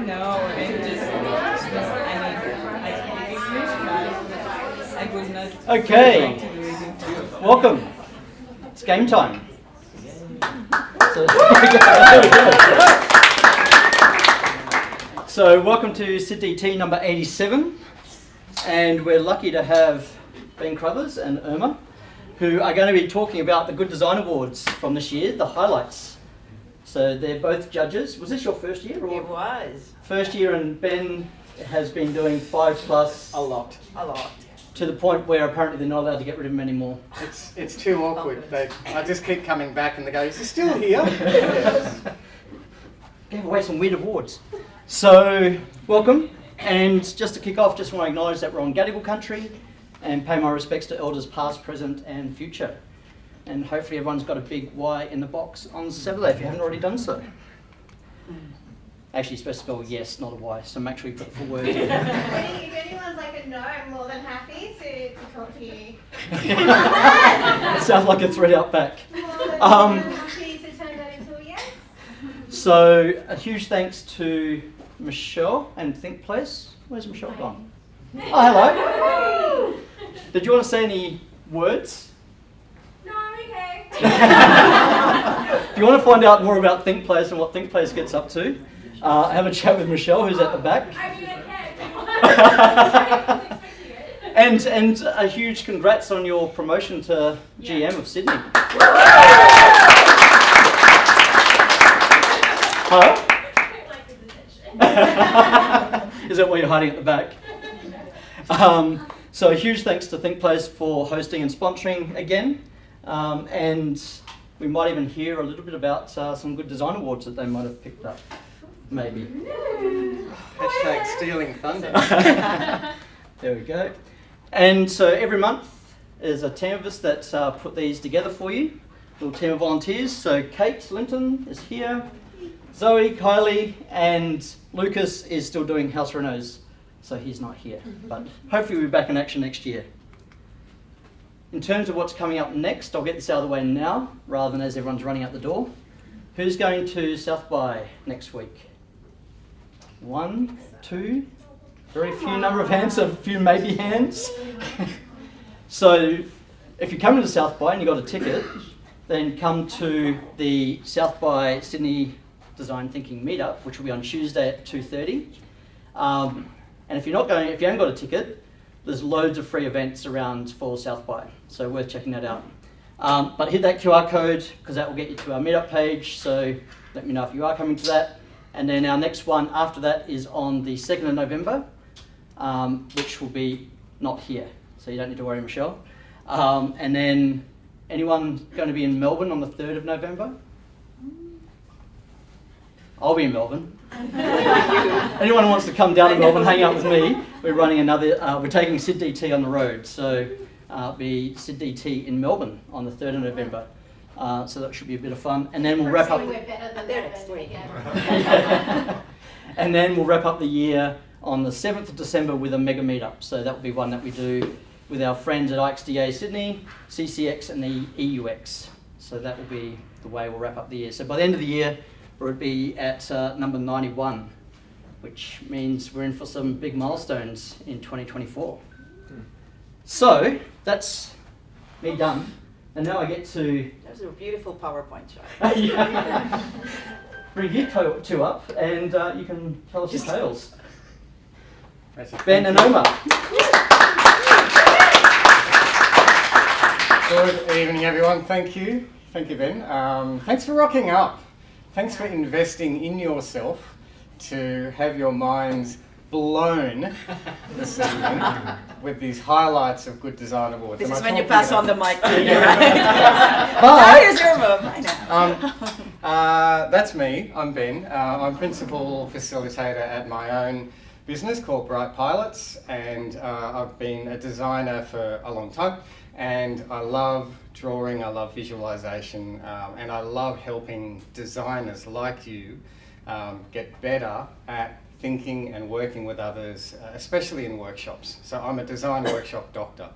No, and I was not. Okay, welcome. It's game time. So welcome to SydDT number 87, and we're lucky to have Ben Crothers and Irma, who are going to be talking about the Good Design Awards from this year, the highlights. So they're both judges. Was this your first year? Or? It was. First year, and Ben has been doing 5+. A lot. To the point where apparently they're not allowed to get rid of him anymore. It's too awkward. I just keep coming back and they go, is he still here? Gave away some weird awards. So, welcome. And just to kick off, just want to acknowledge that we're on Gadigal country and pay my respects to elders past, present and future. And hopefully everyone's got a big Y in the box on Saturday if you haven't already done so. Actually, you're supposed to spell yes, not a Y, so make sure you put the full word in. If anyone's like a no, I'm more than happy to talk to you. It sounds like a threat out back. More than happy to turn that into a yes. So, a huge thanks to Michelle and ThinkPlace. Where's Michelle gone? Oh, hello. Did you want to say any words? No, I'm okay. If you want to find out more about ThinkPlace and what ThinkPlace gets up to, have a chat with Michelle, who's at the back. I mean, I can. And a huge congrats on your promotion to GM of Sydney. Huh? Is that why you're hiding at the back? So a huge thanks to ThinkPlace for hosting and sponsoring again. And we might even hear a little bit about some good design awards that they might have picked up. Maybe. Hashtag stealing thunder. There we go. And so every month there's a team of us that put these together for you. A little team of volunteers. So Kate Linton is here. Zoe, Kylie, and Lucas is still doing house renos, so he's not here. But hopefully we'll be back in action next year. In terms of what's coming up next, I'll get this out of the way now, rather than as everyone's running out the door. Who's going to South by next week? 1, 2, very few number of hands, a few maybe hands. So if you're coming to South by and you got a ticket, then come to the South by Sydney Design Thinking meetup, which will be on Tuesday at 2:30. And if you haven't got a ticket, there's loads of free events around for South by, so worth checking that out. But hit that QR code because that will get you to our meetup page. So let me know if you are coming to that. And then our next one after that is on the 2nd of November, which will be not here, so you don't need to worry, Michelle. And then anyone going to be in Melbourne on the 3rd of November? I'll be in Melbourne. Anyone who wants to come down to Melbourne, hang out with me. We're running we're taking SydDT on the road, so it'll be SydDT in Melbourne on the 3rd of November. So that should be a bit of fun. And then we'll wrap up. We're better than There that, next but week. yeah. And then we'll wrap up the year on the 7th of December with a mega meetup. So that will be one that we do with our friends at IXDA Sydney, CCX and the EUX. So that will be the way we'll wrap up the year. So by the end of the year, we'll be at number 91, which means we're in for some big milestones in 2024. So that's me done. And now I get to That was a beautiful PowerPoint chart. bring you two up, and you can tell us your tales. Ben and Irma. Good evening, everyone. Thank you. Thank you, Ben. Thanks for rocking up. Thanks for investing in yourself to have your minds blown this evening with these highlights of Good Design Awards. This Am is I when you talking pass about- on the mic to you, right? Now here's Irma. That's me. I'm Ben. I'm principal facilitator at my own business called Bright Pilots, and I've been a designer for a long time. And I love drawing, I love visualization, and I love helping designers like you get better at thinking and working with others, especially in workshops. So I'm a design workshop doctor.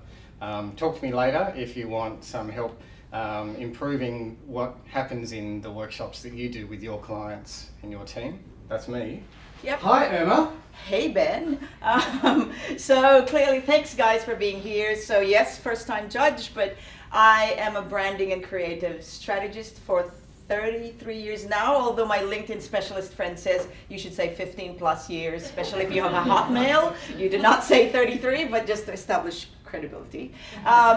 Talk to me later if you want some help improving what happens in the workshops that you do with your clients and your team. That's me. Yep. Hi, Irma. Hey, Ben. So clearly, thanks guys for being here. So yes, first time judge, but I am a branding and creative strategist for 33 years now, although my LinkedIn specialist friend says you should say 15 plus years, especially if you have a Hotmail. You do not say 33, but just to establish credibility.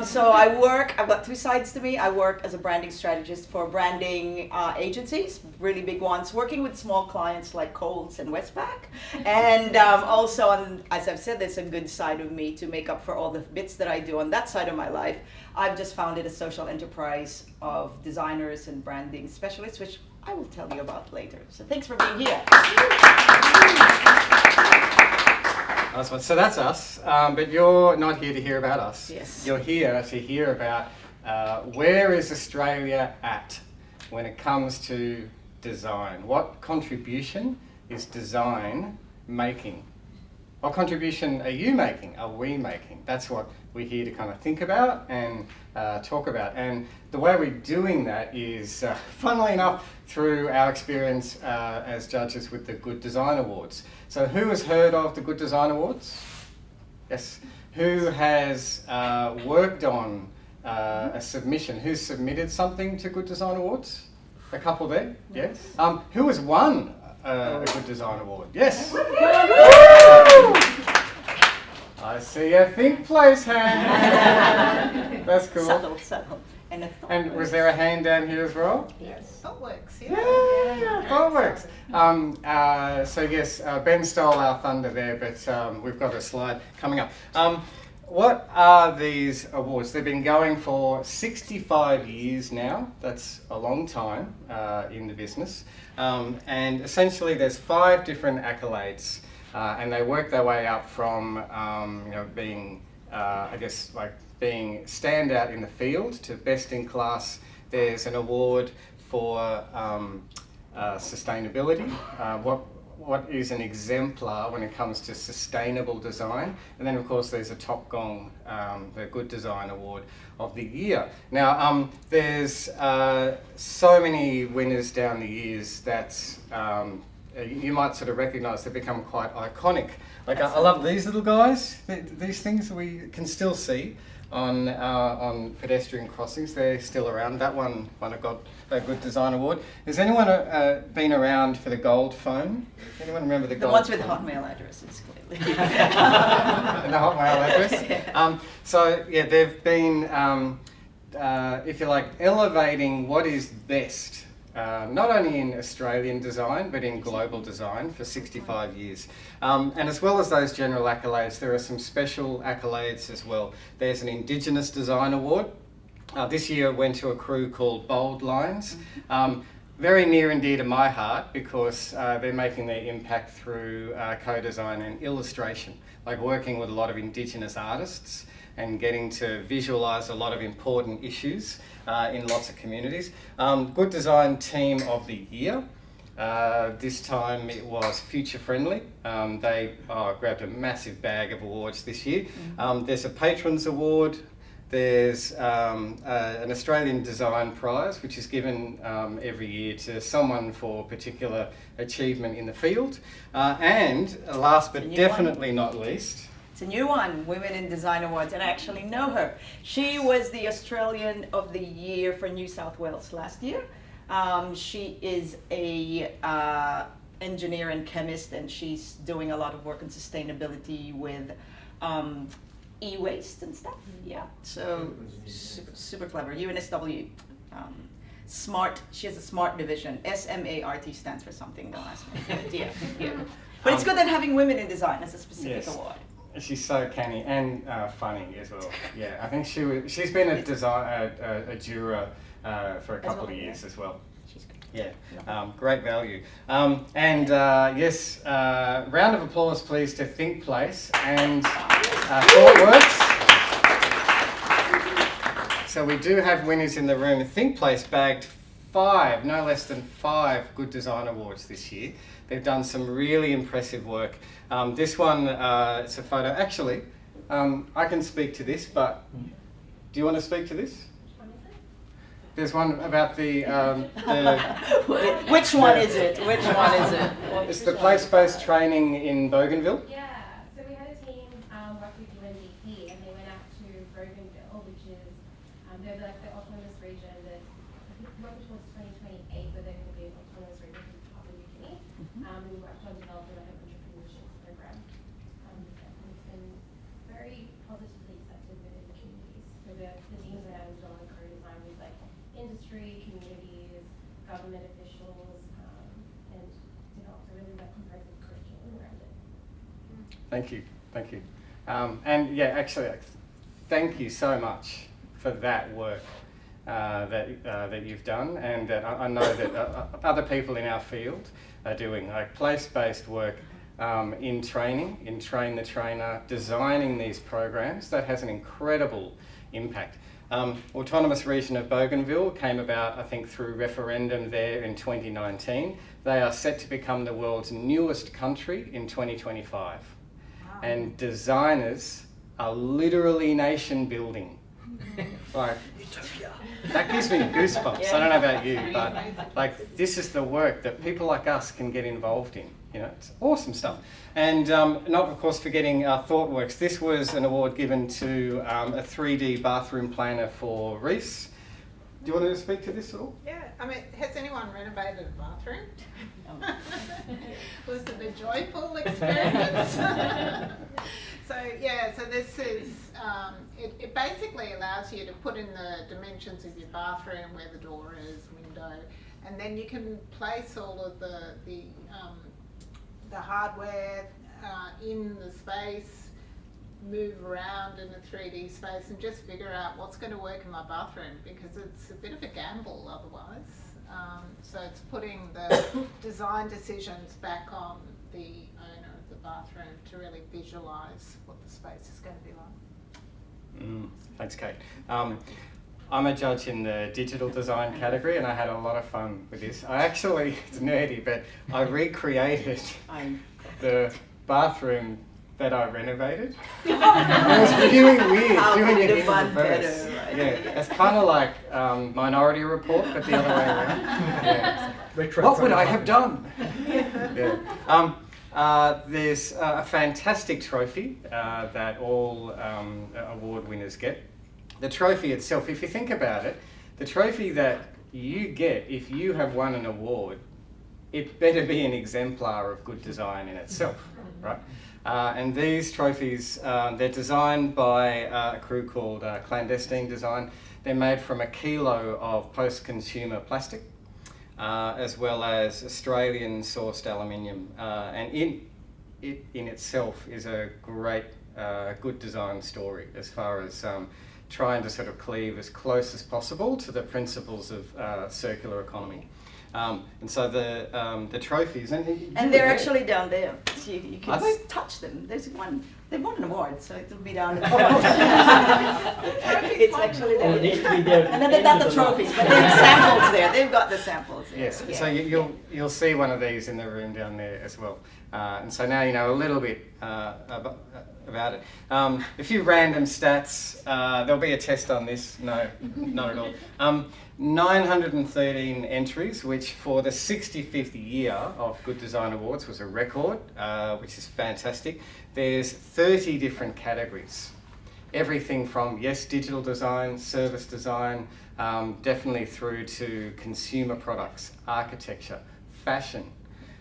So I've got two sides to me. I work as a branding strategist for branding agencies, really big ones, working with small clients like Coles and Westpac. And also, as I've said, there's a good side of me to make up for all the bits that I do on that side of my life. I've just founded a social enterprise of designers and branding specialists, which I will tell you about later. So thanks for being here. So that's us, but you're not here to hear about us. Yes. You're here to hear about where is Australia at when it comes to design. What contribution is design making? What contribution are you making? Are we making? That's what we're here to kind of think about and talk about. And the way we're doing that is, funnily enough, through our experience as judges with the Good Design Awards. So who has heard of the Good Design Awards? Yes. Who has worked on a submission? Who's submitted something to Good Design Awards? A couple there? Yes. Who has won a Good Design Award? Yes. I see a ThinkPlace hand. That's cool. Subtle. And was there a hand down here as well? Yes. ThoughtWorks, Yeah, ThoughtWorks. So yes, Ben stole our thunder there, but we've got a slide coming up. What are these awards? They've been going for 65 years now. That's a long time in the business. And essentially there's 5 different accolades. And they work their way up from being, being standout in the field to best in class. There's an award for sustainability. What is an exemplar when it comes to sustainable design? And then of course there's a Top Gong, the Good Design Award of the Year. Now there's so many winners down the years that you might sort of recognise they've become quite iconic. Like I love these little guys. These things that we can still see on pedestrian crossings. They're still around. That one got a Good Design Award. Has anyone been around for the gold phone? Anyone remember the gold? The ones with Hotmail addresses, clearly. And the Hotmail address. So yeah, they've been, if you like, elevating what is best. Not only in Australian design, but in global design for 65 years. And as well as those general accolades, there are some special accolades as well. There's an Indigenous Design Award. This year went to a crew called Bold Lines. Very near and dear to my heart because they're making their impact through co-design and illustration, like working with a lot of Indigenous artists and getting to visualise a lot of important issues in lots of communities. Good Design Team of the Year. This time it was Future Friendly. They grabbed a massive bag of awards this year. There's a Patrons Award. There's an Australian Design Prize, which is given every year to someone for particular achievement in the field. And last but definitely not least, it's a new one, Women in Design Awards, and I actually know her. She was the Australian of the Year for New South Wales last year. She is a engineer and chemist, and she's doing a lot of work on sustainability with e-waste and stuff. Yeah, so super clever. UNSW, smart. She has a smart division. SMART stands for something. Don't ask me. Yeah. But it's good that having women in design as a specific award. She's so canny and funny as well. Yeah, I think she's been a juror for a couple of years as well. She's good. Yeah, great value. Yes, round of applause please to ThinkPlace and ThoughtWorks. So we do have winners in the room. ThinkPlace bagged 5, no less than 5 Good Design Awards this year. They've done some really impressive work. This one, it's a photo. Actually, I can speak to this, but do you want to speak to this? There's one about the Which one is it? Which one is it? it's the place-based training in Bougainville. Yeah, so we had a team work with UNDP and they went out to Bougainville, which is they're like the autonomous region that I think worked towards 2028, where they're going to be an autonomous region for Papua New Guinea. We worked on developing like an entrepreneurship program. And it's been very positively accepted within the communities. So the teams went out and did a lot of co-design with like industry, communities, government officials, and developed a really like comprehensive curriculum around it. Thank you, thank you. And yeah, actually, thank you so much for that work that you've done, and that I know that other people in our field are doing, like place-based work in training, in Train the Trainer, designing these programs. That has an incredible impact. Autonomous Region of Bougainville came about, I think, through referendum there in 2019. They are set to become the world's newest country in 2025. Wow. And designers are literally nation building. Like, that gives me goosebumps. I don't know about you, but like, this is the work that people like us can get involved in. You know, it's awesome stuff. And not, of course, forgetting ThoughtWorks. This was an award given to a 3D bathroom planner for Reese. Do you want to speak to this at all? Yeah, I mean, has anyone renovated a bathroom? Was it a joyful experience? So yeah, so this is, it basically allows you to put in the dimensions of your bathroom, where the door is, window, and then you can place all of the hardware in the space, move around in a 3D space and just figure out what's going to work in my bathroom, because it's a bit of a gamble otherwise. So it's putting the design decisions back on the owner of the bathroom to really visualise what the space is going to be like. Thanks, Kate. I'm a judge in the digital design category, and I had a lot of fun with this. I actually, it's nerdy, but I recreated the bathroom that I renovated. It was really weird doing it in reverse. Right? Yeah, it's kind of like Minority Report, but the other way around. Yeah. What would I have done? Yeah. There's a fantastic trophy that all award winners get. The trophy itself, if you think about it, the trophy that you get if you have won an award, it better be an exemplar of good design in itself, right? And these trophies, they're designed by a crew called Clandestine Design. They're made from 1 kilo of post-consumer plastic, as well as Australian sourced aluminium. And it in itself is a great, good design story as far as trying to sort of cleave as close as possible to the principles of circular economy. And so the trophies, and they're actually down there. So you can touch them. There's one. They won an award, so it'll be down in the front. It's actually there. It needs to be there. And then they've got the trophies, but there's samples there. They've got the samples there. Yes, Yeah. so you'll see one of these in the room down there as well. And so now you know a little bit about it. A few random stats. There'll be a test on this. No, not at all. 913 entries, which for the 65th year of Good Design Awards was a record, which is fantastic. There's 30 different categories. Everything from, yes, digital design, service design, definitely through to consumer products, architecture, fashion.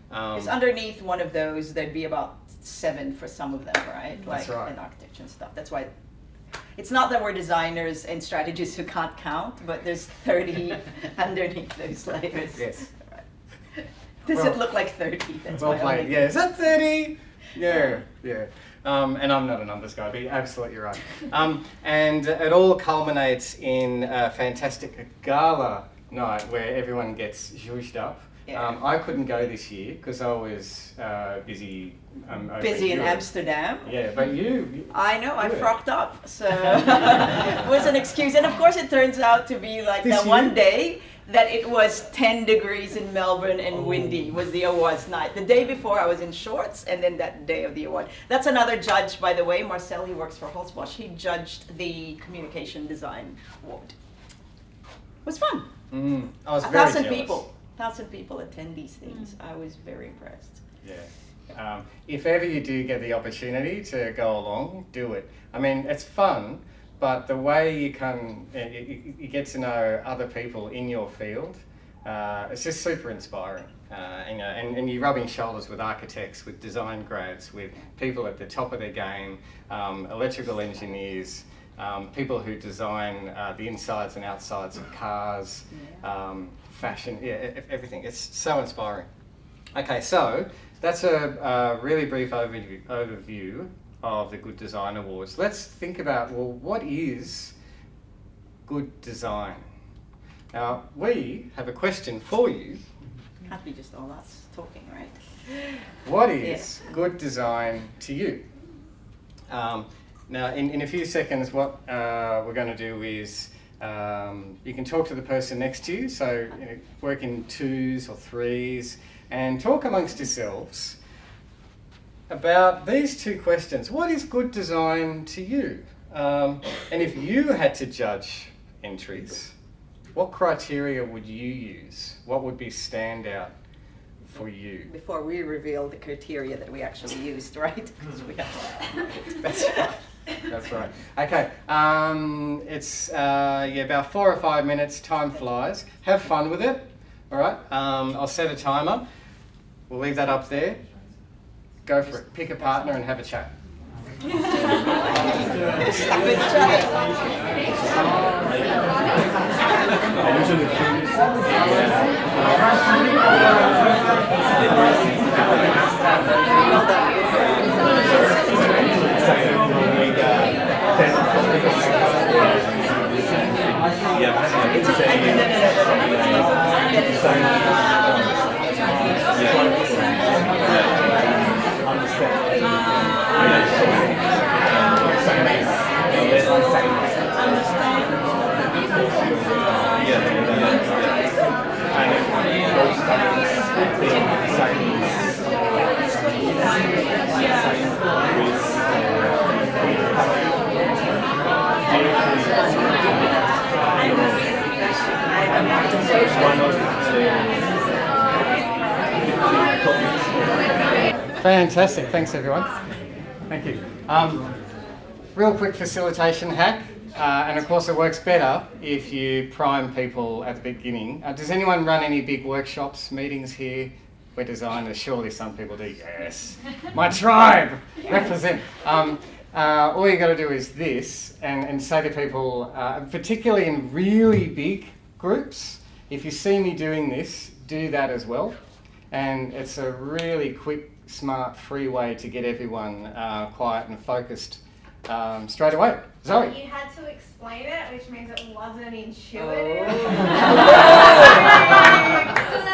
Because underneath one of those, there'd be about 7 for some of them, right? That's right. In architecture and stuff. That's why it's not that we're designers and strategists who can't count, but there's 30 underneath those layers. Yes. Right. Does it look like 30? That's Well why played. Yeah, is that 30? Yeah, yeah. And I'm not a numbers guy, but you're absolutely right. And it all culminates in a fantastic gala night where everyone gets zhuzhed up. Yeah. I couldn't go this year because I was busy. Over busy in Europe. Amsterdam. Yeah, but you. I know, I Yeah. frocked up, so it was an excuse. And of course it turns out to be like This that year? one day that it was 10 degrees in Melbourne and windy was the awards night. The day before I was in shorts, and then that day of the award. That's another judge, by the way, Marcel, he works for Holzbosch. He judged the communication design award. was fun. I was A very thousand jealous. people. 1,000 people attend these things. I was very impressed. Yeah. If ever you do get the opportunity to go along, do it. I mean, it's fun, but the way you get to know other people in your field, it's just super inspiring. And you're rubbing shoulders with architects, with design grads, with people at the top of their game, electrical engineers, people who design the insides and outsides of cars, fashion, everything. It's so inspiring. Okay, so that's a really brief overview of the Good Design Awards. Let's think about, well, what is good design? Now, we have a question for you. Can't be just all us talking, right? What is good design to you? Now, in a few seconds, what we're going to do is you can talk to the person next to you, so work in 2s or 3s, and talk amongst yourselves about these 2 questions. What is good design to you? And if you had to judge entries, what criteria would you use? What would be standout for you? Before we reveal the criteria that we actually used, right? 'Cause we have That's right. That's right. Okay. It's about 4 or 5 minutes. Time flies. Have fun with it. All right. I'll set a timer. We'll leave that up there. Go for it. Pick a partner and have a chat. stuck with each other. Fantastic. Thanks, everyone. Thank you. Real quick facilitation hack, and of course it works better if you prime people at the beginning. Does anyone run any big workshops, meetings here? We're designers, surely some people do. Yes. My tribe! Represent. All you got to do is this, and say to people, particularly in really big groups, if you see me doing this, do that as well. And it's a really quick, smart, free way to get everyone quiet and focused straight away. Zoe? You had to explain it, which means it wasn't intuitive.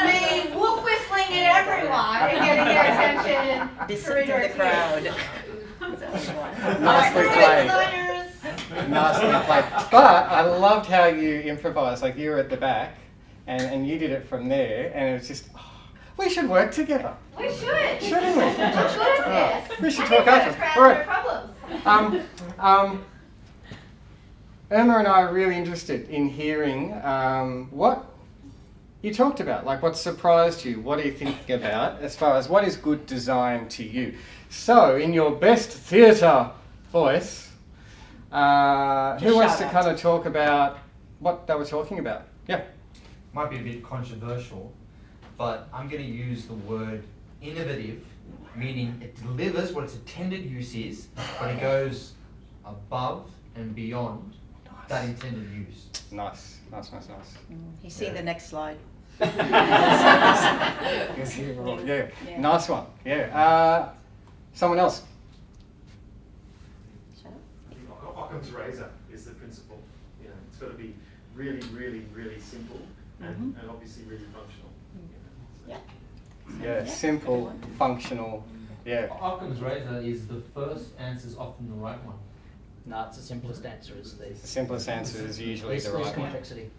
Me wolf whistling at everyone and getting their attention. Dissent in the crowd. Nicely played. Nicely played. But I loved how you improvised, like you were at the back and you did it from there, and it was just, we should work together. We should. Shouldn't we? I'm good at this. We should I talk think after. crowds All right. no problems. Irma and I are really interested in hearing what you talked about, like what surprised you, what are you thinking about as far as what is good design to you. So, in your best theatre voice, who wants to kind of talk about what they were talking about? Yeah. Might be a bit controversial, but I'm going to use the word innovative, meaning it delivers what its intended use is, but it goes above and beyond that intended use. Nice. He's seen the next slide. Yeah. Nice one. Yeah. Someone else. Occam's razor is the principle. You know, it's got to be really, really, really simple and obviously really functional. Yeah. Yeah. Simple, functional. Yeah. Occam's razor is the first answer is often the right one. No, it's the simplest answer is the simplest answer is usually the least right one. complexity.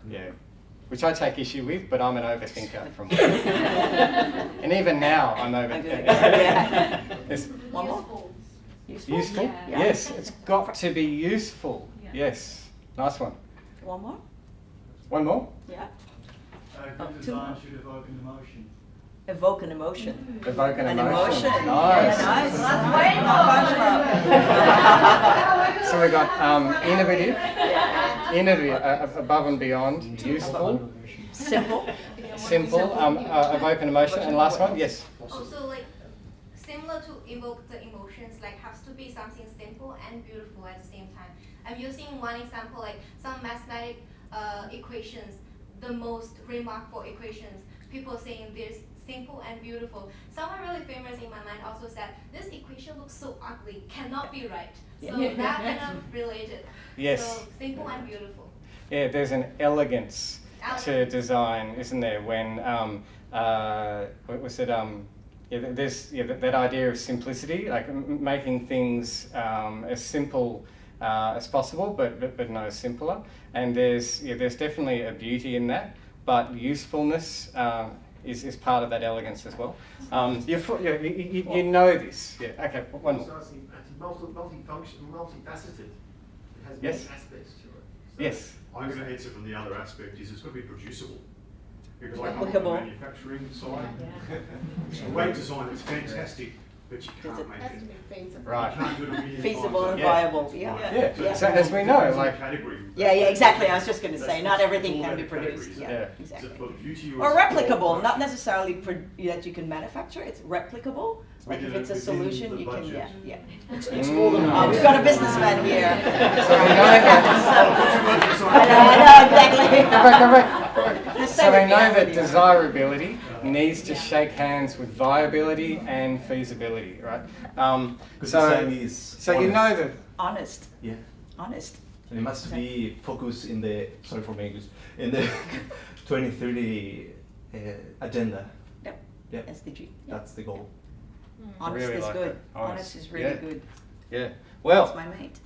Yeah. Which I take issue with, but I'm an overthinker from and even now I'm overthinking. Yes. One more? Useful? Yeah. Yes, it's got to be useful. Yeah. Yes. Nice one. One more? One more. Yeah. Good design should evoke an emotion. Evoke an emotion. Evoke an An emotion. emotion. Nice. Yeah, nice. So we got innovative, above and beyond, useful, Simple. simple, evoke an emotion, and last one, yes. Also, like similar to evoke the emotions, like has to be something simple and beautiful at the same time. I'm using one example, like some mathematic equations, the most remarkable equations. People saying this simple and beautiful. Someone really famous in my mind also said, this equation looks so ugly, cannot be right. So that kind of related. Yes. So simple and beautiful. Yeah, there's an elegance to design, isn't there? When what was it? There's that idea of simplicity, like making things as simple as possible, but no simpler. And there's definitely a beauty in that, but usefulness is part of that elegance as well. You know this. Yeah. Okay. One more. Multifunction, multifaceted. It has Yes. many aspects to it. So Yes. I'm going to answer from the other aspect is it's got to be producible. Because I come from Replicable. the manufacturing side. So great design, it's fantastic, but you can't make It has to it. be feasible. Right. You can't do it a million Feasible times and over. viable. Yeah. Yeah. So as we know, like. Category. Yeah, exactly. I was just going to say, That's not everything can be formatted produced. categories. Yeah, Yeah. exactly. So for beauty Or it's- replicable, not necessarily that you can manufacture. It's replicable. Like if Within- it's a within solution, the you can. budget. Yeah. It's more than Oh, we've got a businessman here. So we know I know exactly. So we know that desirability needs to shake hands with viability and feasibility, right? Because design is so you know honest. that. Honest. Yeah. Honest. And it must be focused in the, sorry for my English, in the 2030 agenda. Yep. Yeah. SDG. That's the goal. Honest Really is like good. that. Honest is really Yeah. good. Yeah. Well. That's my mate.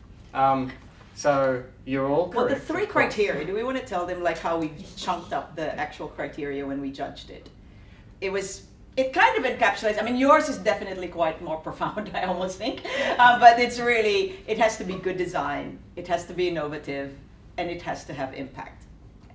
So you're all Well, correct. the three criteria. Do we want to tell them like how we chunked up the actual criteria when we judged it? It kind of encapsulates. I mean, yours is definitely quite more profound. I almost think, but it's really. It has to be good design. It has to be innovative, and it has to have impact.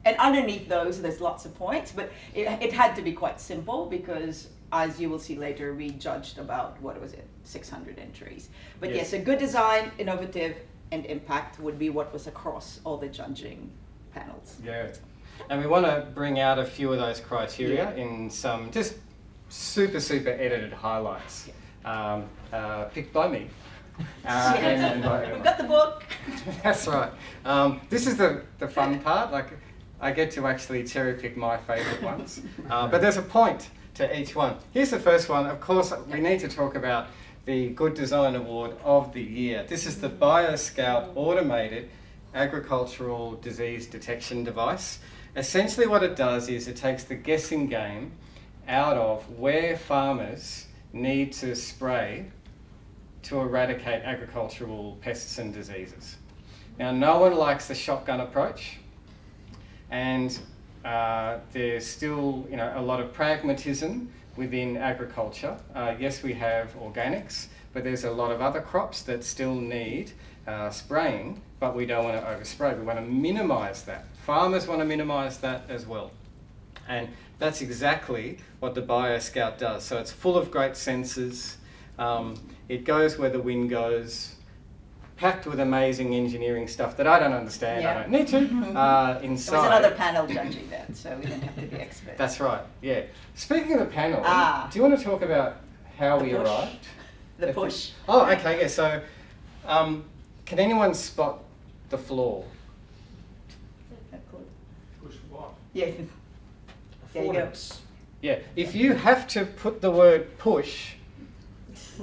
And underneath those, there's lots of points, but it had to be quite simple because, as you will see later, we judged about, what was it, 600 entries. But yes, a good design, innovative, and impact would be what was across all the judging panels. Yeah. And we want to bring out a few of those criteria in some just super edited highlights picked by me. And by We've got the book. That's right. This is the fun part. Like, I get to actually cherry pick my favourite ones. But there's a point to each one. Here's the first one. Of course, we need to talk about the Good Design Award of the Year. This is the BioScout Automated Agricultural Disease Detection Device. Essentially what it does is it takes the guessing game out of where farmers need to spray to eradicate agricultural pests and diseases. Now, no one likes the shotgun approach, and there's still a lot of pragmatism within agriculture. Yes, we have organics, but there's a lot of other crops that still need spraying, but we don't want to overspray. We want to minimise that. Farmers want to minimise that as well. And that's exactly what the BioScout does. So it's full of great sensors. It goes where the wind goes, packed with amazing engineering stuff that I don't understand. Yeah. I don't need to. Inside. There was another panel judging that, so we didn't have to be experts. That's right, yeah. Speaking of the panel, do you want to talk about how we push. arrived? The push. Oh, okay, yeah. So, can anyone spot the flaw? Push what? Yeah. There you go. Yeah, if you have to put the word push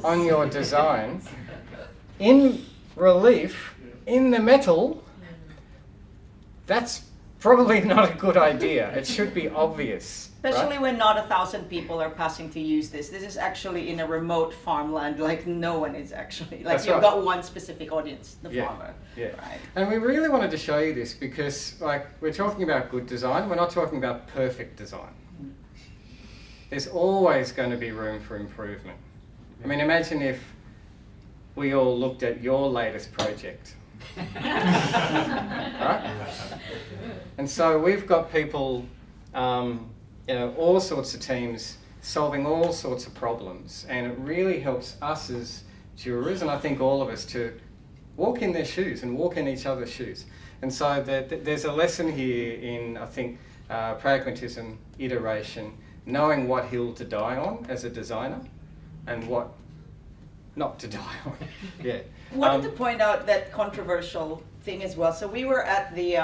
on your design in relief in the metal, that's probably not a good idea. It should be obvious. Especially right? when not 1,000 people are passing to use this. This is actually in a remote farmland, like no one is actually. Like That's you've right. got one specific audience, the farmer. Yeah. Right. And we really wanted to show you this because, like, we're talking about good design. We're not talking about perfect design. There's always going to be room for improvement. I mean, imagine if we all looked at your latest project Right? And so we've got people, all sorts of teams solving all sorts of problems, and it really helps us as jurors, and I think all of us, to walk in their shoes and walk in each other's shoes. And so there's a lesson here in, I think, pragmatism, iteration, knowing what hill to die on as a designer and what not to die on. Yeah. Wanted to point out that controversial thing as well. So we were at the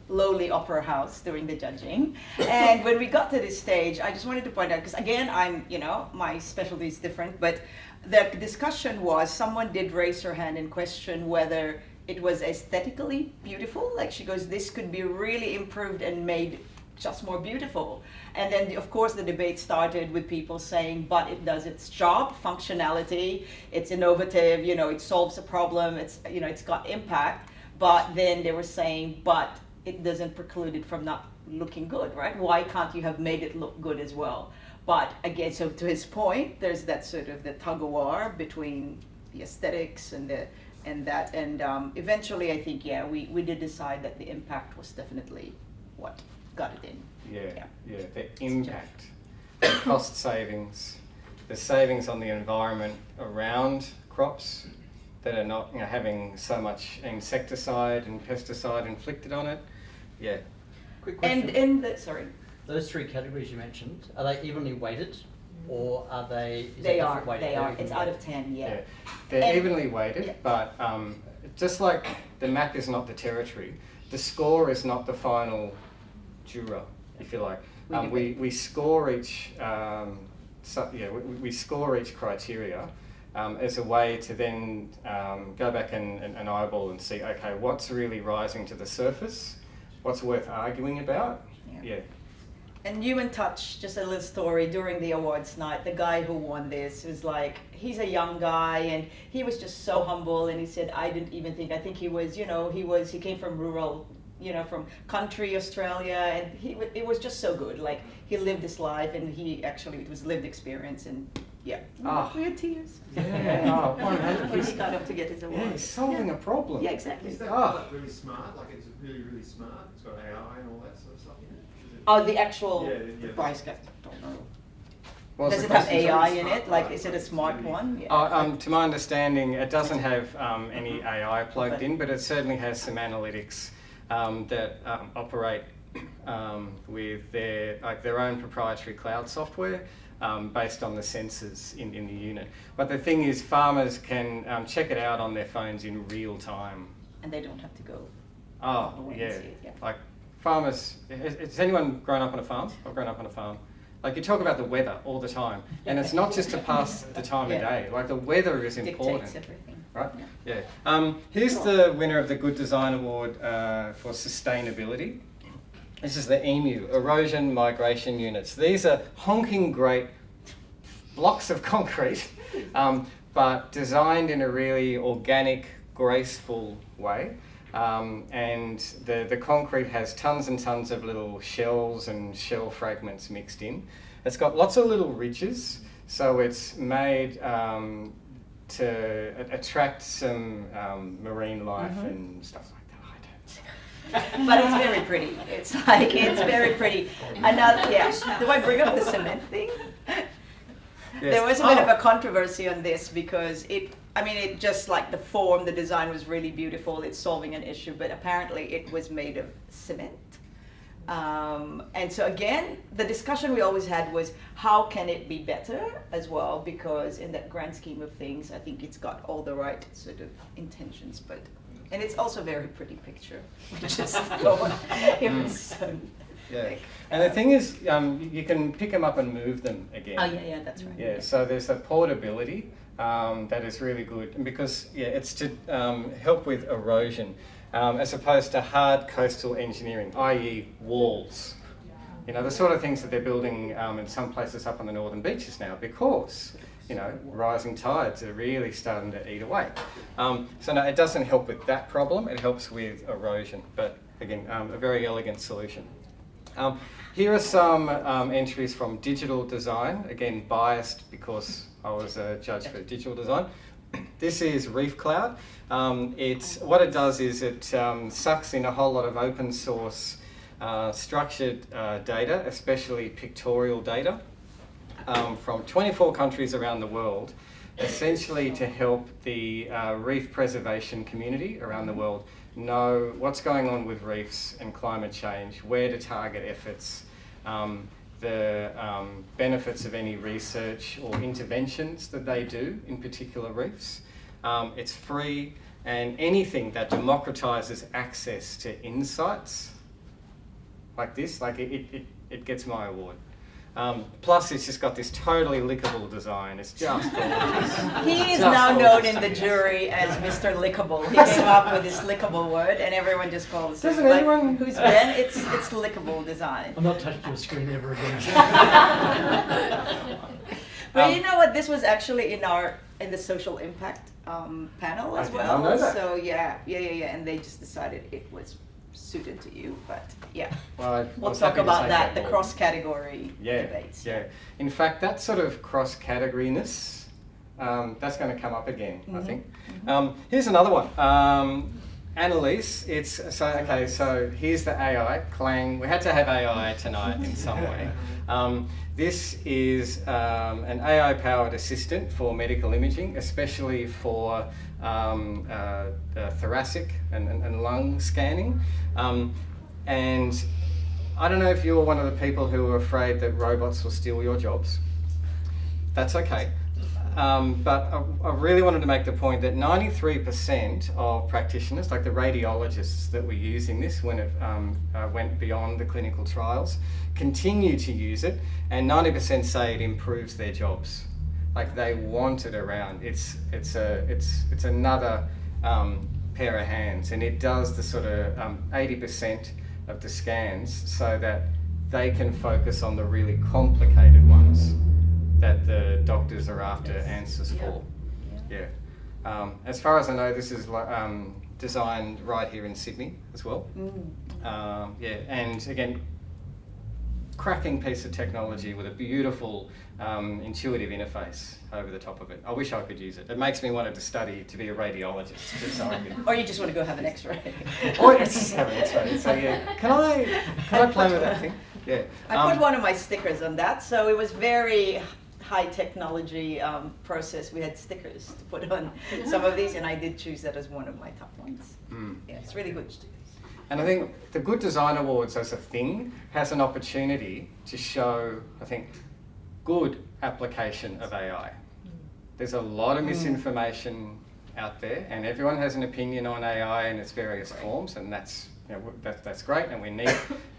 lowly opera house doing the judging, and when we got to this stage, I just wanted to point out, because again, my specialty is different, but the discussion was, someone did raise her hand and question whether it was aesthetically beautiful. Like, she goes, this could be really improved and made just more beautiful. And then of course the debate started with people saying, but it does its job, functionality, it's innovative, it solves a problem, it's got impact. But then they were saying, but it doesn't preclude it from not looking good, right? Why can't you have made it look good as well? But again, so to his point, there's that sort of the tug of war between the aesthetics and eventually I think, we did decide that the impact was definitely what got it in. Yeah, the impact, the cost savings, the savings on the environment around crops that are not having so much insecticide and pesticide inflicted on it. Yeah. Quick question. Sorry. Those three categories you mentioned, are they evenly weighted, or are they? They are. It's out of 10. Yeah. They're evenly weighted, but just like the map is not the territory, the score is not the final juror, if you like. We score each. We score each criteria as a way to then go back and eyeball and see, okay, what's really rising to the surface, what's worth arguing about. Yeah. And you in touch, just a little story, during the awards night, the guy who won this was like, he's a young guy and he was just so humble, and he said, I think he was, he came from rural, from country Australia, and it was just so good. Like, he lived his life, and it was lived experience, and we had tears. Yeah, 100%. He got up to get his award. Yeah, he's solving a problem. Yeah, exactly. Is that product really smart? Like, it's really, really smart? It's got AI and all that sort of stuff in it? The actual price cut, I don't know. Does it have AI in it? Like, is it a smart one? Yeah. To my understanding, it doesn't have any AI plugged in, but it certainly has some analytics that operate with their own proprietary cloud software based on the sensors in the unit. But the thing is, farmers can check it out on their phones in real time. And they don't have to go. Like, farmers, has anyone grown up on a farm? I've grown up on a farm. Like, you talk about the weather all the time, and it's not just to pass the time of day. Like, the weather is important. Dictates everything. Right? Yeah. Here's the winner of the Good Design Award for sustainability. This is the EMU, Erosion Migration Units. These are honking great blocks of concrete, but designed in a really organic, graceful way. And the concrete has tons and tons of little shells and shell fragments mixed in. It's got lots of little ridges, so it's made to attract some marine life and stuff like that. But it's very pretty. It's very pretty. Another, do I bring up the cement thing? Yes. There was a bit of a controversy on this because it just like the form, the design was really beautiful. It's solving an issue, but apparently it was made of cement. And so again, the discussion we always had was, how can it be better as well? Because in that grand scheme of things, I think it's got all the right sort of intentions, and it's also a very pretty picture. And the thing is, you can pick them up and move them again. Oh yeah, that's right. Yeah, so there's a portability that is really good, and because it's to help with erosion, as opposed to hard coastal engineering, i.e. walls. The sort of things that they're building in some places up on the northern beaches now, because rising tides are really starting to eat away. So no, it doesn't help with that problem. It helps with erosion, but again, a very elegant solution. Here are some entries from digital design, again biased because I was a judge for digital design. This is Reef Cloud. What it does is it sucks in a whole lot of open source structured data, especially pictorial data, from 24 countries around the world, essentially to help the reef preservation community around the world know what's going on with reefs and climate change, where to target efforts, the benefits of any research or interventions that they do in particular reefs. It's free, and anything that democratises access to insights like this, like it gets my award. Plus, it's just got this totally lickable design. It's just gorgeous. He is now known in the jury as Mr. Lickable. He came up with this lickable word, and everyone just calls it. Doesn't anyone? Who's Ben? It's lickable design. I'm not touching your screen ever again. But you know what? This was actually in the social impact panel as well. I know that. So yeah, and they just decided it was suited to you, but yeah. Well, we'll talk about that, the cross-category debates. Yeah. In fact, that sort of cross-categoryness, that's going to come up again, I think. Here's another one. Annalise, so here's the AI, Clang. We had to have AI tonight in some way. This is an AI-powered assistant for medical imaging, especially for thoracic and lung scanning. And I don't know if you're one of the people who are afraid that robots will steal your jobs. That's okay. But I really wanted to make the point that 93% of practitioners, like the radiologists that were using this when it went beyond the clinical trials, continue to use it, and 90% say it improves their jobs. Like they want it around. It's another pair of hands, and it does the sort of 80% of the scans so that they can focus on the really complicated ones that the doctors are after answers for. Yeah. As far as I know, this is designed right here in Sydney as well. Yeah, and again, cracking piece of technology with a beautiful, intuitive interface over the top of it. I wish I could use it. It makes me want to study to be a radiologist. Just so I could. Or you just want to go have an X-ray. Or just have an X-ray. So yeah, can I play with that thing? Yeah. I put one of my stickers on that, so it was very high technology process. We had stickers to put on some of these, and I did choose that as one of my top ones. Yeah, it's really good. And I think the Good Design Awards as a thing has an opportunity to show, I think, good application of AI. There's a lot of misinformation out there, and everyone has an opinion on AI in its various forms, and that's great, and we need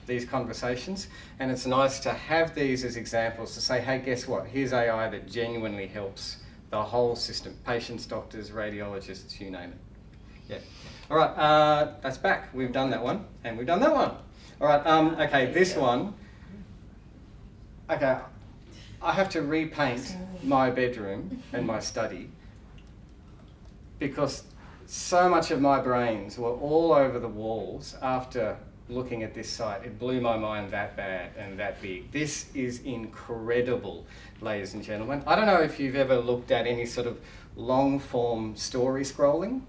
these conversations. And it's nice to have these as examples to say, hey, guess what? Here's AI that genuinely helps the whole system: patients, doctors, radiologists, you name it. Yeah. All right, that's back. We've done that one, and we've done that one. All right, okay, this one. Okay, I have to repaint my bedroom and my study because so much of my brains were all over the walls after looking at this site. It blew my mind that bad and that big. This is incredible, ladies and gentlemen. I don't know if you've ever looked at any sort of long-form story scrolling.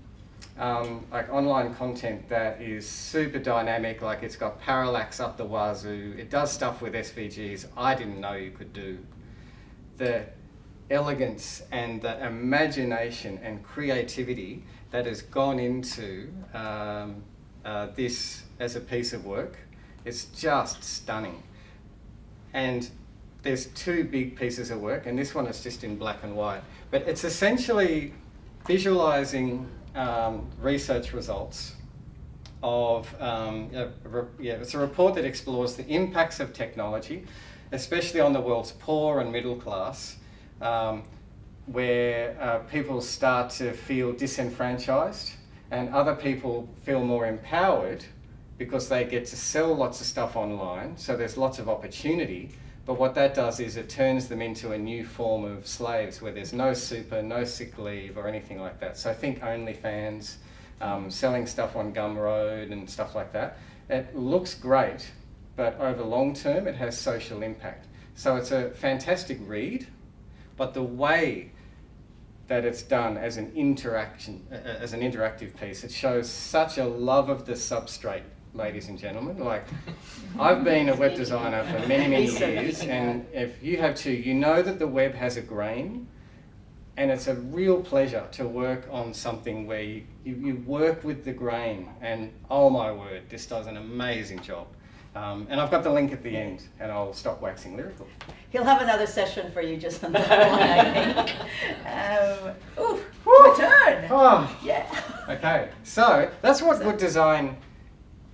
Like online content that is super dynamic, like it's got parallax up the wazoo. It does stuff with SVGs I didn't know you could do. The elegance and the imagination and creativity that has gone into this as a piece of work is just stunning. And there's two big pieces of work, and this one is just in black and white, but it's essentially visualizing research results of, it's a report that explores the impacts of technology, especially on the world's poor and middle class, where people start to feel disenfranchised and other people feel more empowered because they get to sell lots of stuff online, so there's lots of opportunity. But what that does is it turns them into a new form of slaves where there's no super, no sick leave or anything like that. So think OnlyFans, selling stuff on Gumroad and stuff like that. It looks great, but over long term it has social impact. So it's a fantastic read, but the way that it's done as an interactive piece. It shows such a love of the substrate, ladies and gentlemen. Like, I've been a web designer for many, many years, and if you have too, you know that the web has a grain, and it's a real pleasure to work on something where you work with the grain, and oh my word, this does an amazing job. And I've got the link at the end, and I'll stop waxing lyrical. He'll have another session for you just on that one, I think. My turn. Oh. Yeah. Okay, so that's what good design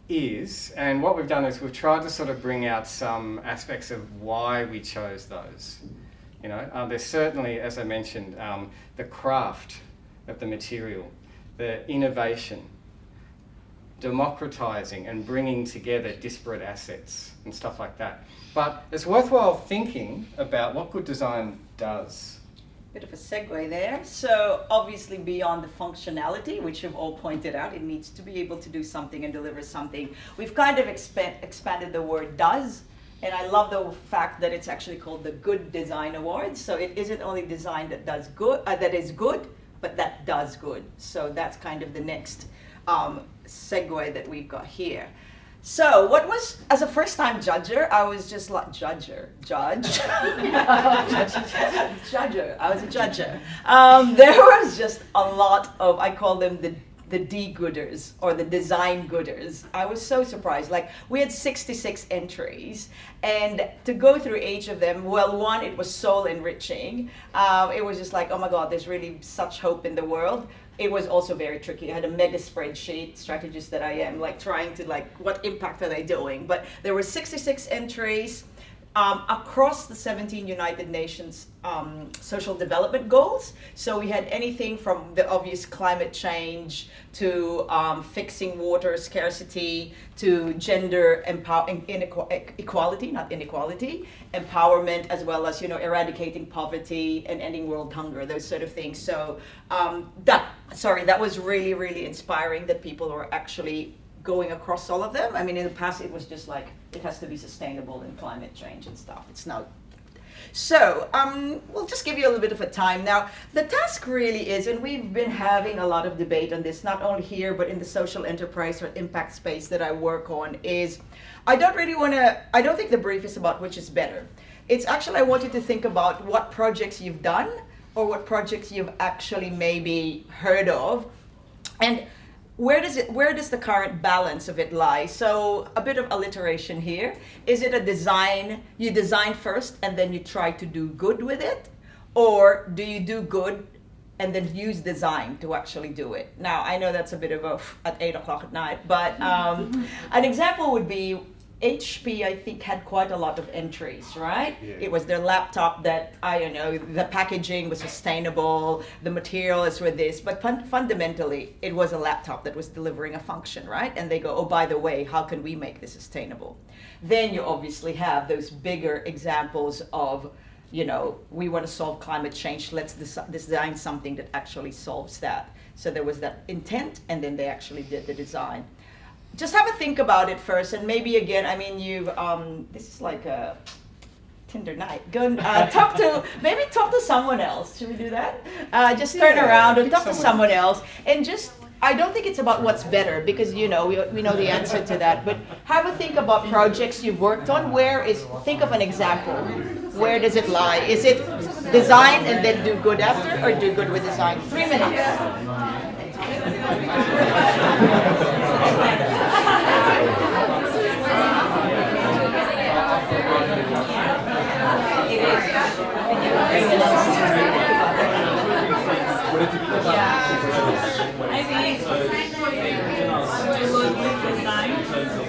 is, and what we've done is we've tried to sort of bring out some aspects of why we chose those. You know, there's certainly, as I mentioned, the craft of the material, the innovation, democratizing and bringing together disparate assets and stuff like that. But it's worthwhile thinking about what good design does. Bit of a segue there. So obviously beyond the functionality, which you've all pointed out, it needs to be able to do something and deliver something. We've kind of expanded the word does, and I love the fact that it's actually called the Good Design Awards. So it isn't only design that does good, that is good, but that does good. So that's kind of the next segue that we've got here. So what was, as a first-time judger, I was just like, judge. I was a judger. There was just a lot of, I call them the D-gooders, or the design gooders. I was so surprised. Like, we had 66 entries, and to go through each of them, well, one, it was soul enriching. It was just like, oh my God, there's really such hope in the world. It was also very tricky. I had a mega spreadsheet, strategist that I am, like trying to like, what impact are they doing? But there were 66 entries across the 17 United Nations social development goals. So we had anything from the obvious climate change to fixing water scarcity to gender equality, not inequality, empowerment, as well as, you know, eradicating poverty and ending world hunger, those sort of things. So that was really, really inspiring that people were actually going across all of them. I mean, in the past, it was just like, it has to be sustainable in climate change and stuff. It's not. So we'll just give you a little bit of a time. Now, the task really is, and we've been having a lot of debate on this, not only here, but in the social enterprise or impact space that I work on, is I don't think the brief is about which is better. It's actually, I want you to think about what projects you've done or what projects you've actually maybe heard of, and where does the current balance of it lie? So a bit of alliteration here. Is it a design, you design first and then you try to do good with it? Or do you do good and then use design to actually do it? Now, I know that's a bit of a at 8 o'clock at night, but an example would be HP, I think, had quite a lot of entries, right? Yeah. It was their laptop that, I don't know, the packaging was sustainable, the materials were this, but fundamentally, it was a laptop that was delivering a function, right? And they go, oh, by the way, how can we make this sustainable? Then you obviously have those bigger examples of, you know, we want to solve climate change, let's design something that actually solves that. So there was that intent, and then they actually did the design. Just have a think about it first, and maybe again, I mean, you've, this is like a Tinder night. Go and talk to someone else. Should we do that? Just turn around and talk to someone else, and just, I don't think it's about what's better, because, you know, we know the answer to that, but have a think about projects you've worked on. Think of an example. Where does it lie? Is it design and then do good after, or do good with design? 3 minutes.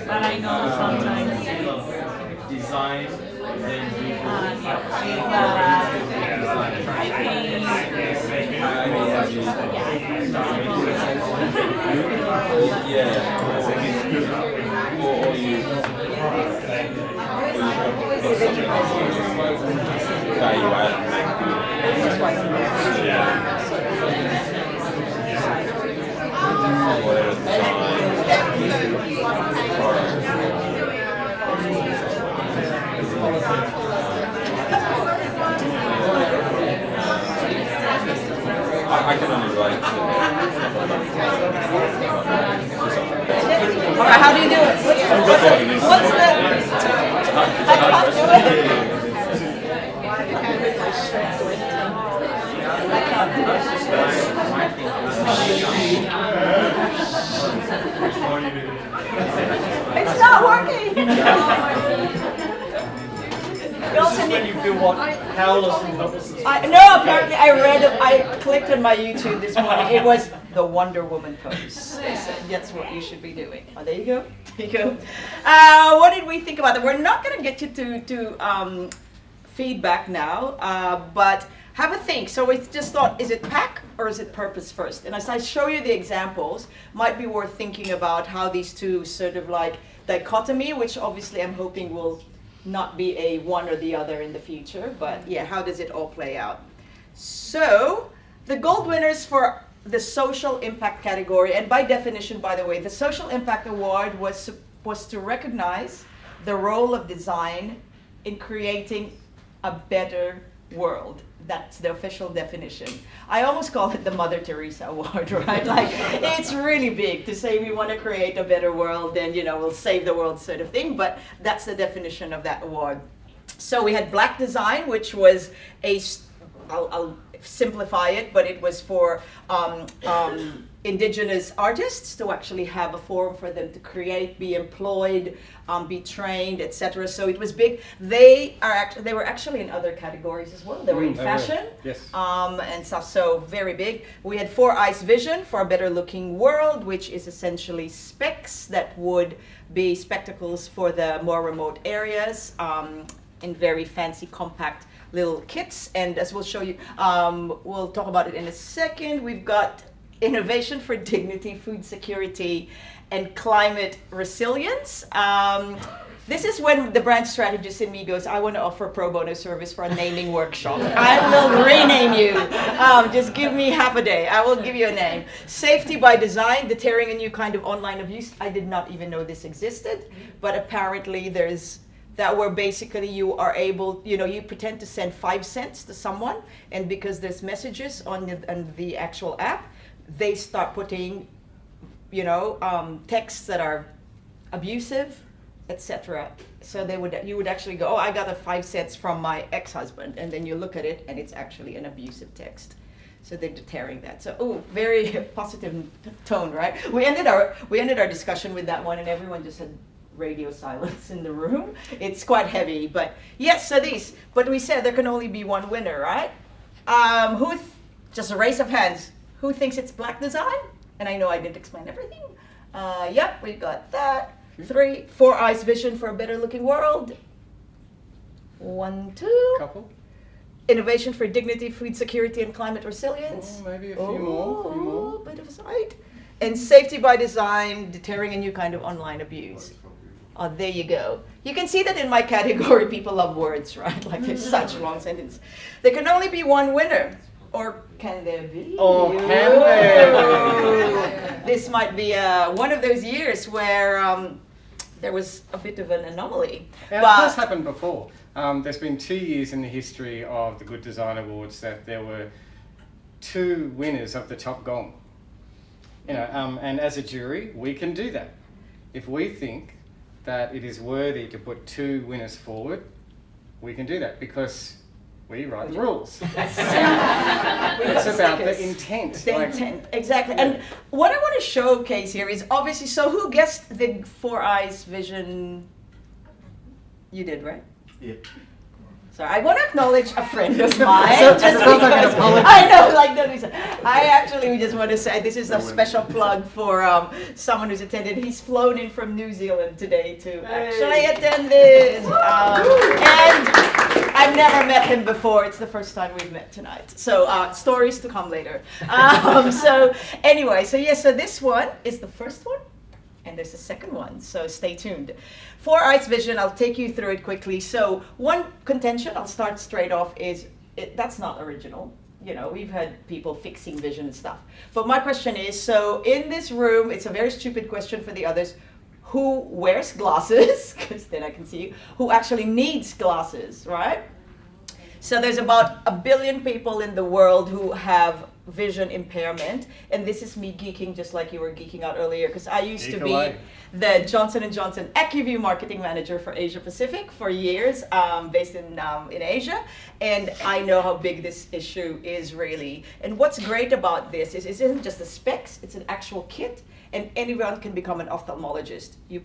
But I know sometimes design then I can only write. All right, how do you do it? What's the? I can't do it. It's not working. When you feel what powerless and helpless. No, apparently I clicked on my YouTube this morning. It was the Wonder Woman pose. That's what you should be doing. Oh, there you go. There you go. What did we think about that? We're not going to get you to feedback now, but have a think. So we just thought, is it pack or is it purpose first? And as I show you the examples, might be worth thinking about how these two sort of like dichotomy, which obviously I'm hoping will not be a one or the other in the future, but yeah, how does it all play out? So the gold winners for the social impact category, and by definition, by the way, the social impact award was to recognize the role of design in creating a better world. That's the official definition. I almost call it the Mother Teresa Award, right? Like, it's really big to say we want to create a better world and, you know, we'll save the world sort of thing, but that's the definition of that award. So we had Black Design, which was I'll simplify it, but it was for indigenous artists to actually have a forum for them to create, be employed, be trained, etc. So it was big. They were actually in other categories as well. They were in fashion, yes, and stuff. So very big. We had 4 Eyes Vision for a better looking world, which is essentially specs that would be spectacles for the more remote areas in very fancy, compact little kits. And as we'll show you, we'll talk about it in a second. We've got Innovation for Dignity, Food Security, and Climate Resilience. This is when the brand strategist in me goes, I want to offer pro bono service for a naming workshop. I will rename you. Just give me half a day. I will give you a name. Safety by Design, deterring a new kind of online abuse. I did not even know this existed, but apparently there's that where basically you are able, you know, you pretend to send 5 cents to someone, and because there's messages on the actual app, they start putting, you know, texts that are abusive, etc. So you would actually go, oh, I got a 5 cents from my ex-husband, and then you look at it, and it's actually an abusive text. So they're deterring that. So, very positive tone, right? We ended our discussion with that one, and everyone just had radio silence in the room. It's quite heavy, but yes. So these, but we said there can only be one winner, right? Just a raise of hands. Who thinks it's Black Design? And I know I didn't explain everything. Yep, we got that. 3, 4 Eyes Vision for a better looking world. 1, 2. Couple. Innovation for Dignity, Food Security, and Climate Resilience. Oh, maybe a few more. Bit of a side. And Safety by Design, deterring a new kind of online abuse. Oh, there you go. You can see that in my category, people love words, right? Like there's such long sentences. There can only be one winner. Or can there be? Or can there? This might be one of those years where there was a bit of an anomaly. Now, it has happened before. There's been 2 years in the history of the Good Design Awards that there were 2 winners of the top gong. You know, and as a jury, we can do that. If we think that it is worthy to put 2 winners forward, we can do that because we write the rules. It's about the intent. The intent, exactly. And what I want to showcase here is obviously, so who guessed the 4 Eyes Vision? You did, right? Yeah. Sorry, I want to acknowledge a friend of mine. Just because I know, like, no, we just want to say this is a special plug for someone who's attended. He's flown in from New Zealand today to actually attend this. And I've never met him before. It's the first time we've met tonight. So stories to come later. So anyway, so this one is the first one. And there's a second one, so stay tuned. 4 Eyes Vision, I'll take you through it quickly. So one contention, I'll start straight off, is that's not original. You know, we've had people fixing vision and stuff. But my question is, so in this room, it's a very stupid question for the others, who wears glasses, because then I can see you, who actually needs glasses, right? So there's about 1 billion people in the world who have vision impairment, and this is me geeking just like you were geeking out earlier, because I used to Geek be away. the Johnson & Johnson AccuView marketing manager for Asia Pacific for years, based in Asia, and I know how big this issue is really. And what's great about this is it isn't just the specs, it's an actual kit, and anyone can become an ophthalmologist. You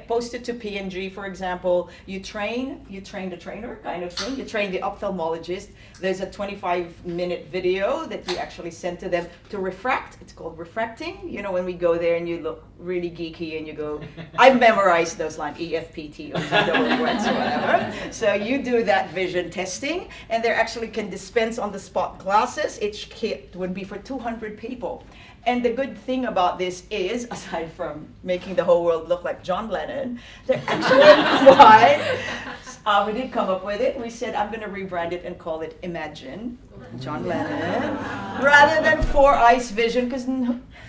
post it to P&G, for example, you train the trainer kind of thing, you train the ophthalmologist. There's a 25-minute video that you actually send to them to refract. It's called refracting. You know, when we go there and you look really geeky and you go, I've memorized those lines, EFPT or whatever. So you do that vision testing, and they actually can dispense on-the-spot glasses. Each kit would be for 200 people. And the good thing about this is, aside from making the whole world look like John Lennon, they're actually quite, we did come up with it. We said, I'm going to rebrand it and call it Imagine John Lennon, rather than Four Eyes Vision, because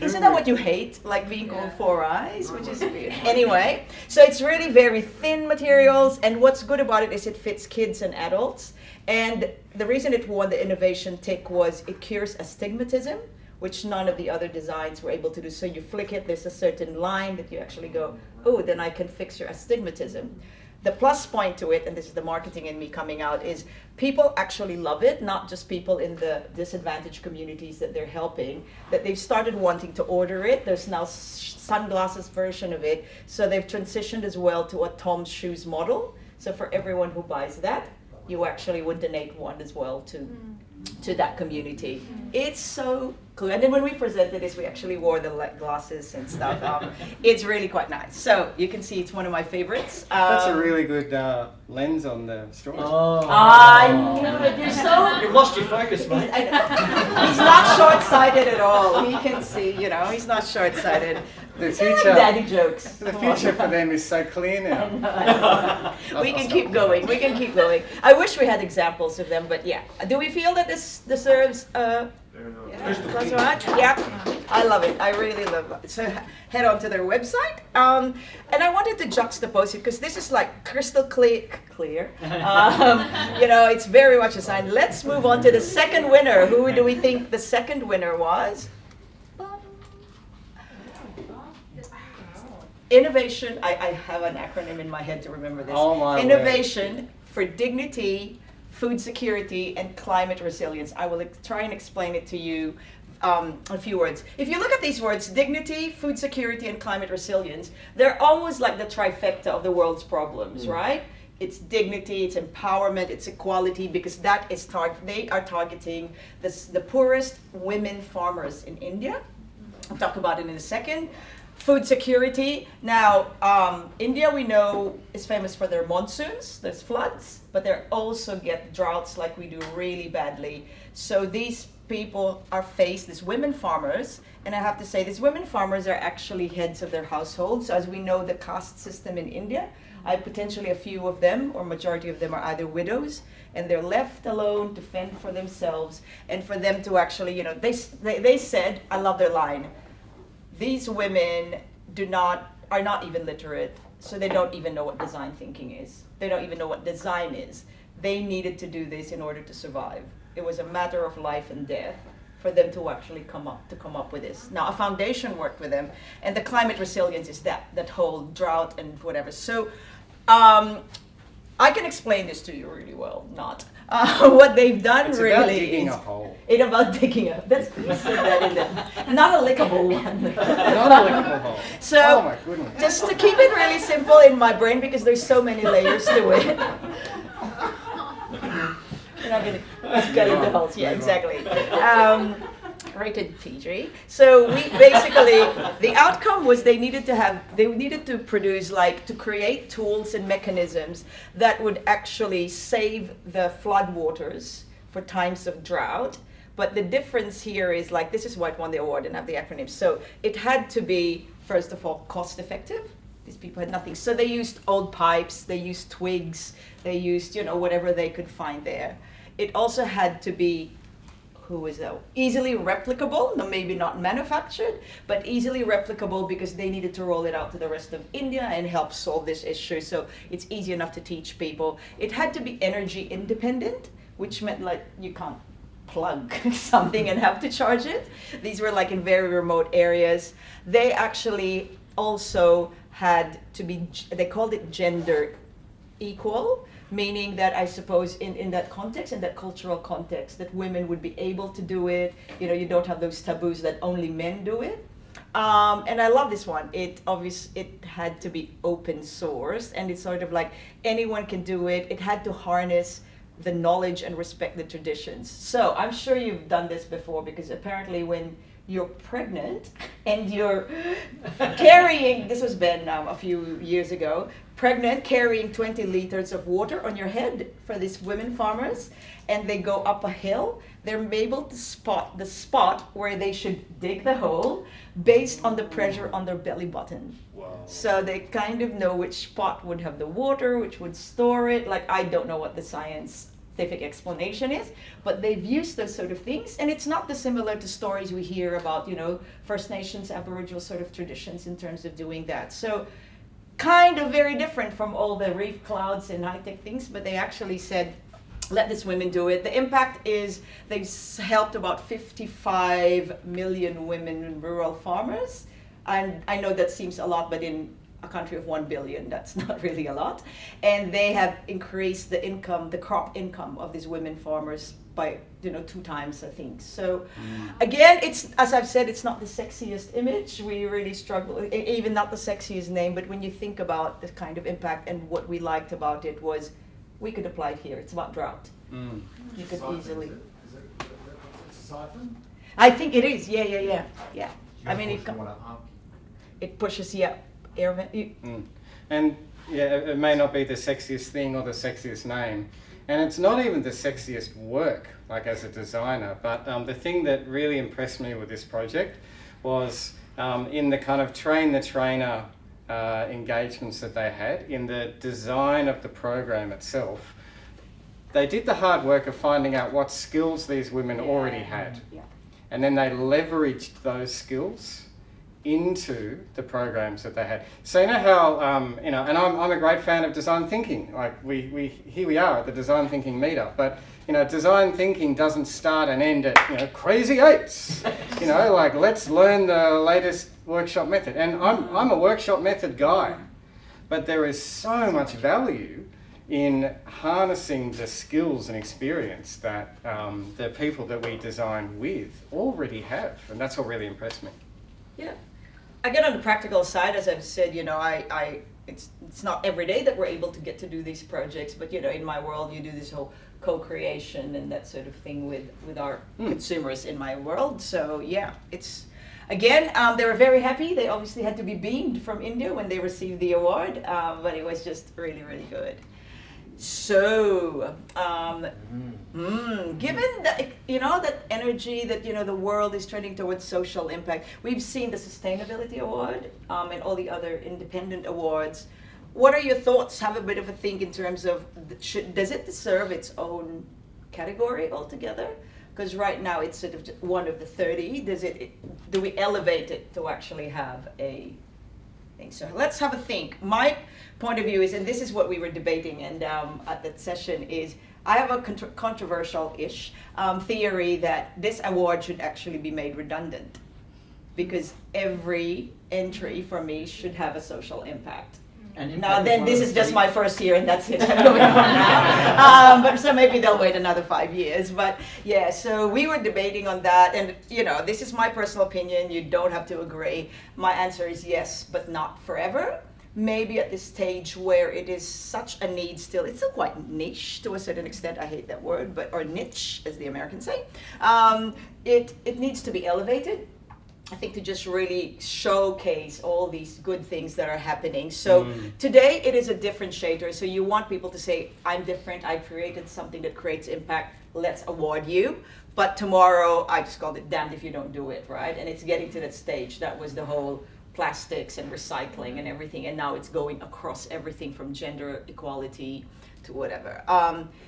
isn't that what you hate, like being called Four Eyes, which is weird. Anyway, so it's really very thin materials, and what's good about it is it fits kids and adults. And the reason it won the innovation tick was it cures astigmatism, which none of the other designs were able to do. So you flick it, there's a certain line that you actually go, oh, then I can fix your astigmatism. The plus point to it, and this is the marketing in me coming out, is people actually love it, not just people in the disadvantaged communities that they're helping, that they've started wanting to order it. There's now sunglasses version of it. So they've transitioned as well to a Tom's Shoes model. So for everyone who buys that, you actually would donate one as well to that community. It's so cool. And then when we presented this, we actually wore the glasses and stuff. It's really quite nice. So you can see it's one of my favorites. That's a really good lens on the straw. Oh. I knew it. You're so... You've lost your focus, mate. He's not short-sighted at all. He can see, you know, he's not short-sighted. The It's like future, daddy jokes. the future for them is so clear now. We can keep going. We can keep going. I wish we had examples of them, but yeah. Do we feel that this deserves that's right. Yeah, I love it. I really love it. So head on to their website. And I wanted to juxtapose it because this is like crystal clear. You know, it's very much a sign. Let's move on to the second winner. Who do we think the second winner was? Innovation, I have an acronym in my head to remember this. Oh my Innovation for dignity, food security, and climate resilience. I will try and explain it to you a few words. If you look at these words, dignity, food security, and climate resilience, they're almost like the trifecta of the world's problems, right? It's dignity, it's empowerment, it's equality, because that is they are targeting the poorest women farmers in India. I'll talk about it in a second. Food security. Now, India, we know, is famous for their monsoons, there's floods, but they also get droughts like we do really badly. So these people are faced, these women farmers, and I have to say, these women farmers are actually heads of their households. So as we know, the caste system in India, potentially a few of them, or majority of them, are either widows, and they're left alone to fend for themselves, and for them to actually, you know, they said, I love their line, these women are not even literate, so they don't even know what design thinking is. They don't even know what design is. They needed to do this in order to survive. It was a matter of life and death for them to actually come up with this. Now, a foundation worked with them, and the climate resilience is that whole drought and whatever. So, I can explain this to you really well, not. What they've done it's really about digging a hole. It's about digging up. That's you said that in the not a lickable one. Not a lickable hole. So oh my goodness. Just to keep it really simple in my brain because there's so many layers to it. You're not gonna get into holes. Yeah, exactly. Rated PG. So we basically, the outcome was they needed to produce, like, to create tools and mechanisms that would actually save the floodwaters for times of drought. But the difference here is, like, this is what won the award and have the acronym. So it had to be, first of all, cost effective. These people had nothing. So they used old pipes, they used twigs, they used, you know, whatever they could find there. It also had to be easily replicable, no, maybe not manufactured, but easily replicable because they needed to roll it out to the rest of India and help solve this issue. So it's easy enough to teach people. It had to be energy independent, which meant like you can't plug something and have to charge it. These were like in very remote areas. They actually also had to be, they called it gender equal, meaning that I suppose in that context, in that cultural context, that women would be able to do it. You know, you don't have those taboos that only men do it. And I love this one. It had to be open source, and it's sort of like anyone can do it. It had to harness the knowledge and respect the traditions. So I'm sure you've done this before, because apparently when you're pregnant and you're carrying, this was Ben a few years ago, pregnant, carrying 20 liters of water on your head for these women farmers, and they go up a hill, they're able to spot the spot where they should dig the hole based on the pressure on their belly button. Wow. So they kind of know which spot would have the water, which would store it. Like, I don't know what the scientific explanation is, but they've used those sort of things, and it's not dissimilar to stories we hear about, you know, First Nations, Aboriginal sort of traditions in terms of doing that. So kind of very different from all the reef clouds and high-tech things, but they actually said, let these women do it. The impact is they've helped about 55 million women and rural farmers. And I know that seems a lot, but in a country of 1 billion, that's not really a lot. And they have increased the income, the crop income of these women farmers by, you know, 2 times, I think. So again, it's, as I've said, it's not the sexiest image. We really struggle, even not the sexiest name, but when you think about the kind of impact, and what we liked about it was, we could apply it here. It's about drought. You could easily. Is it it's a siphon? I think it is. Yeah. I mean, it pushes you up. And yeah, it may not be the sexiest thing or the sexiest name, and it's not even the sexiest work, like as a designer. But the thing that really impressed me with this project was in the kind of train the trainer engagements that they had, in the design of the program itself. They did the hard work of finding out what skills these women already had, and then they leveraged those skills into the programs that they had. So you know how, you know, and I'm a great fan of design thinking. Like here we are at the design thinking meetup, but you know, design thinking doesn't start and end at, you know, crazy eights. You know, like let's learn the latest workshop method. And I'm a workshop method guy, but there is so much value in harnessing the skills and experience that the people that we design with already have, and that's what really impressed me. Yeah. Again, on the practical side, as I've said, you know, it's not every day that we're able to get to do these projects, but you know, in my world, you do this whole co-creation and that sort of thing with our consumers in my world. So yeah, it's, again, they were very happy. They obviously had to be beamed from India when they received the award, but it was just really, really good. So, given that, you know, that energy that, you know, the world is trending towards social impact, we've seen the Sustainability Award and all the other independent awards. What are your thoughts? Have a bit of a think in terms of, does it deserve its own category altogether? Because right now it's sort of one of the 30. Do we elevate it to actually have a thing? So let's have a think. My point of view is, and this is what we were debating and at that session, is I have a controversial-ish theory that this award should actually be made redundant, because every entry for me should have a social impact. And now then, this is just my first year and that's it. I'm going on now. But so maybe they'll wait another 5 years. But yeah, so we were debating on that, and you know, this is my personal opinion. You don't have to agree. My answer is yes, but not forever. Maybe at this stage where it is such a need still, it's still quite niche to a certain extent. I hate that word, but, or niche as the Americans say. It needs to be elevated, I think, to just really showcase all these good things that are happening. So today it is a differentiator. So you want people to say, I'm different, I created something that creates impact, let's award you. But tomorrow, I just called it damned if you don't do it, right? And it's getting to that stage. That was the whole plastics and recycling and everything, and now it's going across everything from gender equality to whatever.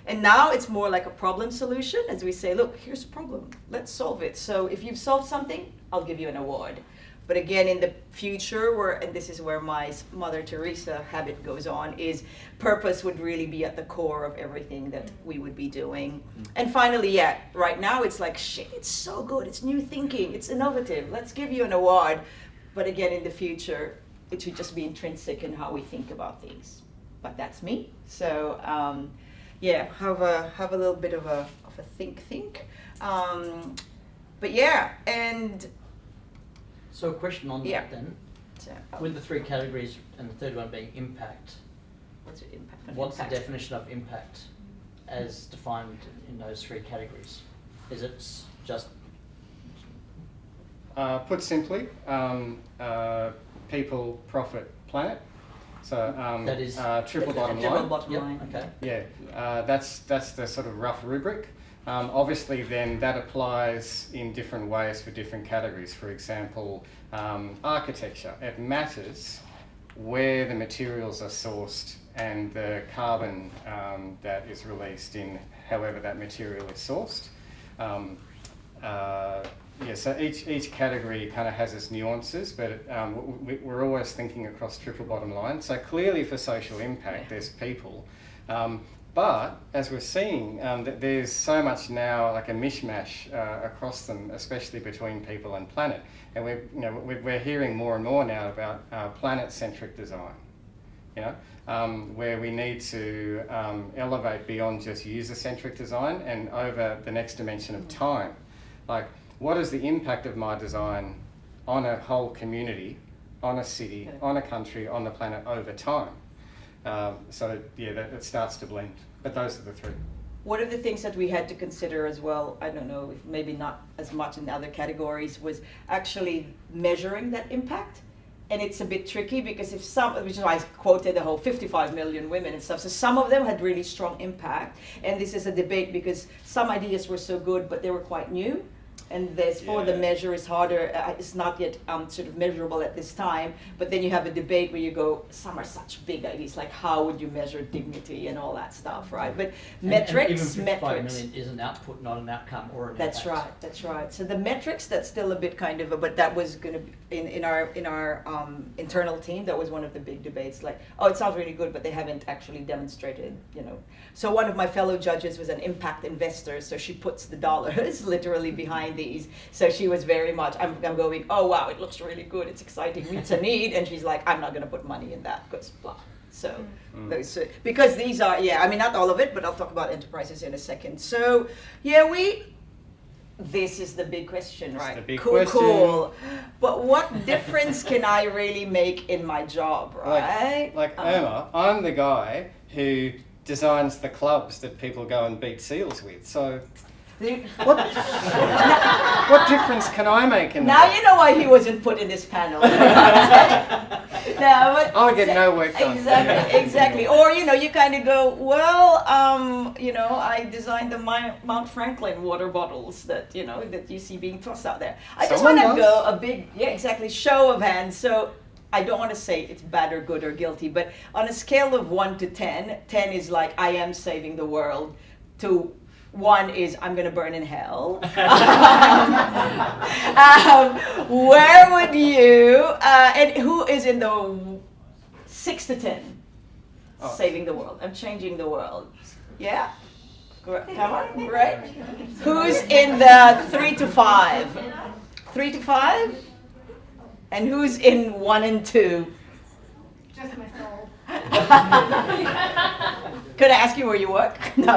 And now it's more like a problem solution, as we say, look, here's a problem, let's solve it. So if you've solved something, I'll give you an award. But again, in the future, and this is where my Mother Teresa habit goes on, is purpose would really be at the core of everything that we would be doing. And finally, yeah, right now it's like, shit, it's so good, it's new thinking, it's innovative, let's give you an award. But again, in the future, it should just be intrinsic in how we think about things. But that's me. So yeah, have a little bit of a think. But yeah, and So a question on Yeah. that then. so, With the three categories and the third one being impact, what's your impact? what's the definition of impact as defined in those three categories? Is it just Put simply, people, profit, planet. So that is triple bottom Triple line. bottom Yep, line. okay. Yeah, that's the sort of rough rubric. Obviously, then that applies in different ways for different categories. For example, architecture. It matters where the materials are sourced and the carbon that is released in however that material is sourced. Yeah, so each category kind of has its nuances, but we're always thinking across triple bottom line. So clearly for social impact, there's people. But as we're seeing, there's so much now like a mishmash across them, especially between people and planet. And we're hearing more and more now about planet-centric design, where we need to elevate beyond just user-centric design and over the next dimension of time. Like, what is the impact of my design on a whole community, on a city, on a country, on the planet over time? So yeah, it starts to blend. But those are the three. One of the things that we had to consider as well, I don't know, if maybe not as much in the other categories, was actually measuring that impact. And it's a bit tricky because which is why I quoted the whole 55 million women and stuff. So some of them had really strong impact. And this is a debate because some ideas were so good, but they were quite new. And therefore the measure is harder, it's not yet sort of measurable at this time, but then you have a debate where you go, some are such big ideas, like how would you measure dignity and all that stuff, right? But metrics, even 55 million is an output, not an outcome or an That's impact. right, that's right. So the metrics, that's still a bit kind of, but that was going to be, in our internal team, that was one of the big debates, like, oh, it sounds really good, but they haven't actually demonstrated, So one of my fellow judges was an impact investor, so she puts the dollars literally behind these. So she was very much, I'm going, oh wow, it looks really good, it's exciting, meets a need, and she's like, I'm not going to put money in that because blah. So those, because these are, not all of it, but I'll talk about enterprises in a second. So this is the big question, right? The big cool, question. cool. But what difference can I really make in my job, right? Like Irma, I'm the guy who designs the clubs that people go and beat seals with. So what difference can I make in Now that? you know why he wasn't put in this panel. No, but I'll get no work done. Exactly. Or you kind of go, well, I designed the Mount Franklin water bottles that that you see being tossed out there. I just want to go a big, show of hands. So I don't want to say it's bad or good or guilty, but on a scale of 1 to 10, 10 is like I am saving the world, to 1 is I'm going to burn in hell. Where would you, and who is in the 6 to 10? Oh. Saving the world. I'm changing the world. Yeah? Come on, right? Who's in the 3 to 5? 3 to 5? And who's in 1 and 2? Just my soul. Could I ask you where you work? No.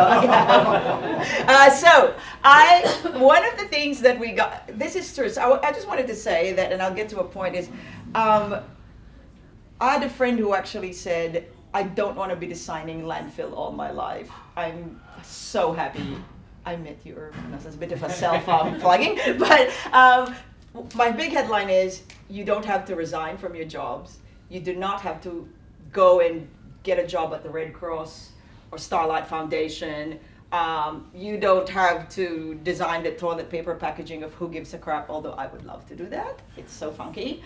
One of the things that we got, this is true, so I just wanted to say that, and I'll get to a point, is I had a friend who actually said, I don't want to be designing landfill all my life. I'm so happy I met you, Irma. That's a bit of a self-plugging, but my big headline is, you don't have to resign from your jobs. You do not have to go and get a job at the Red Cross or Starlight Foundation. You don't have to design the toilet paper packaging of Who Gives a Crap, although I would love to do that. It's so funky.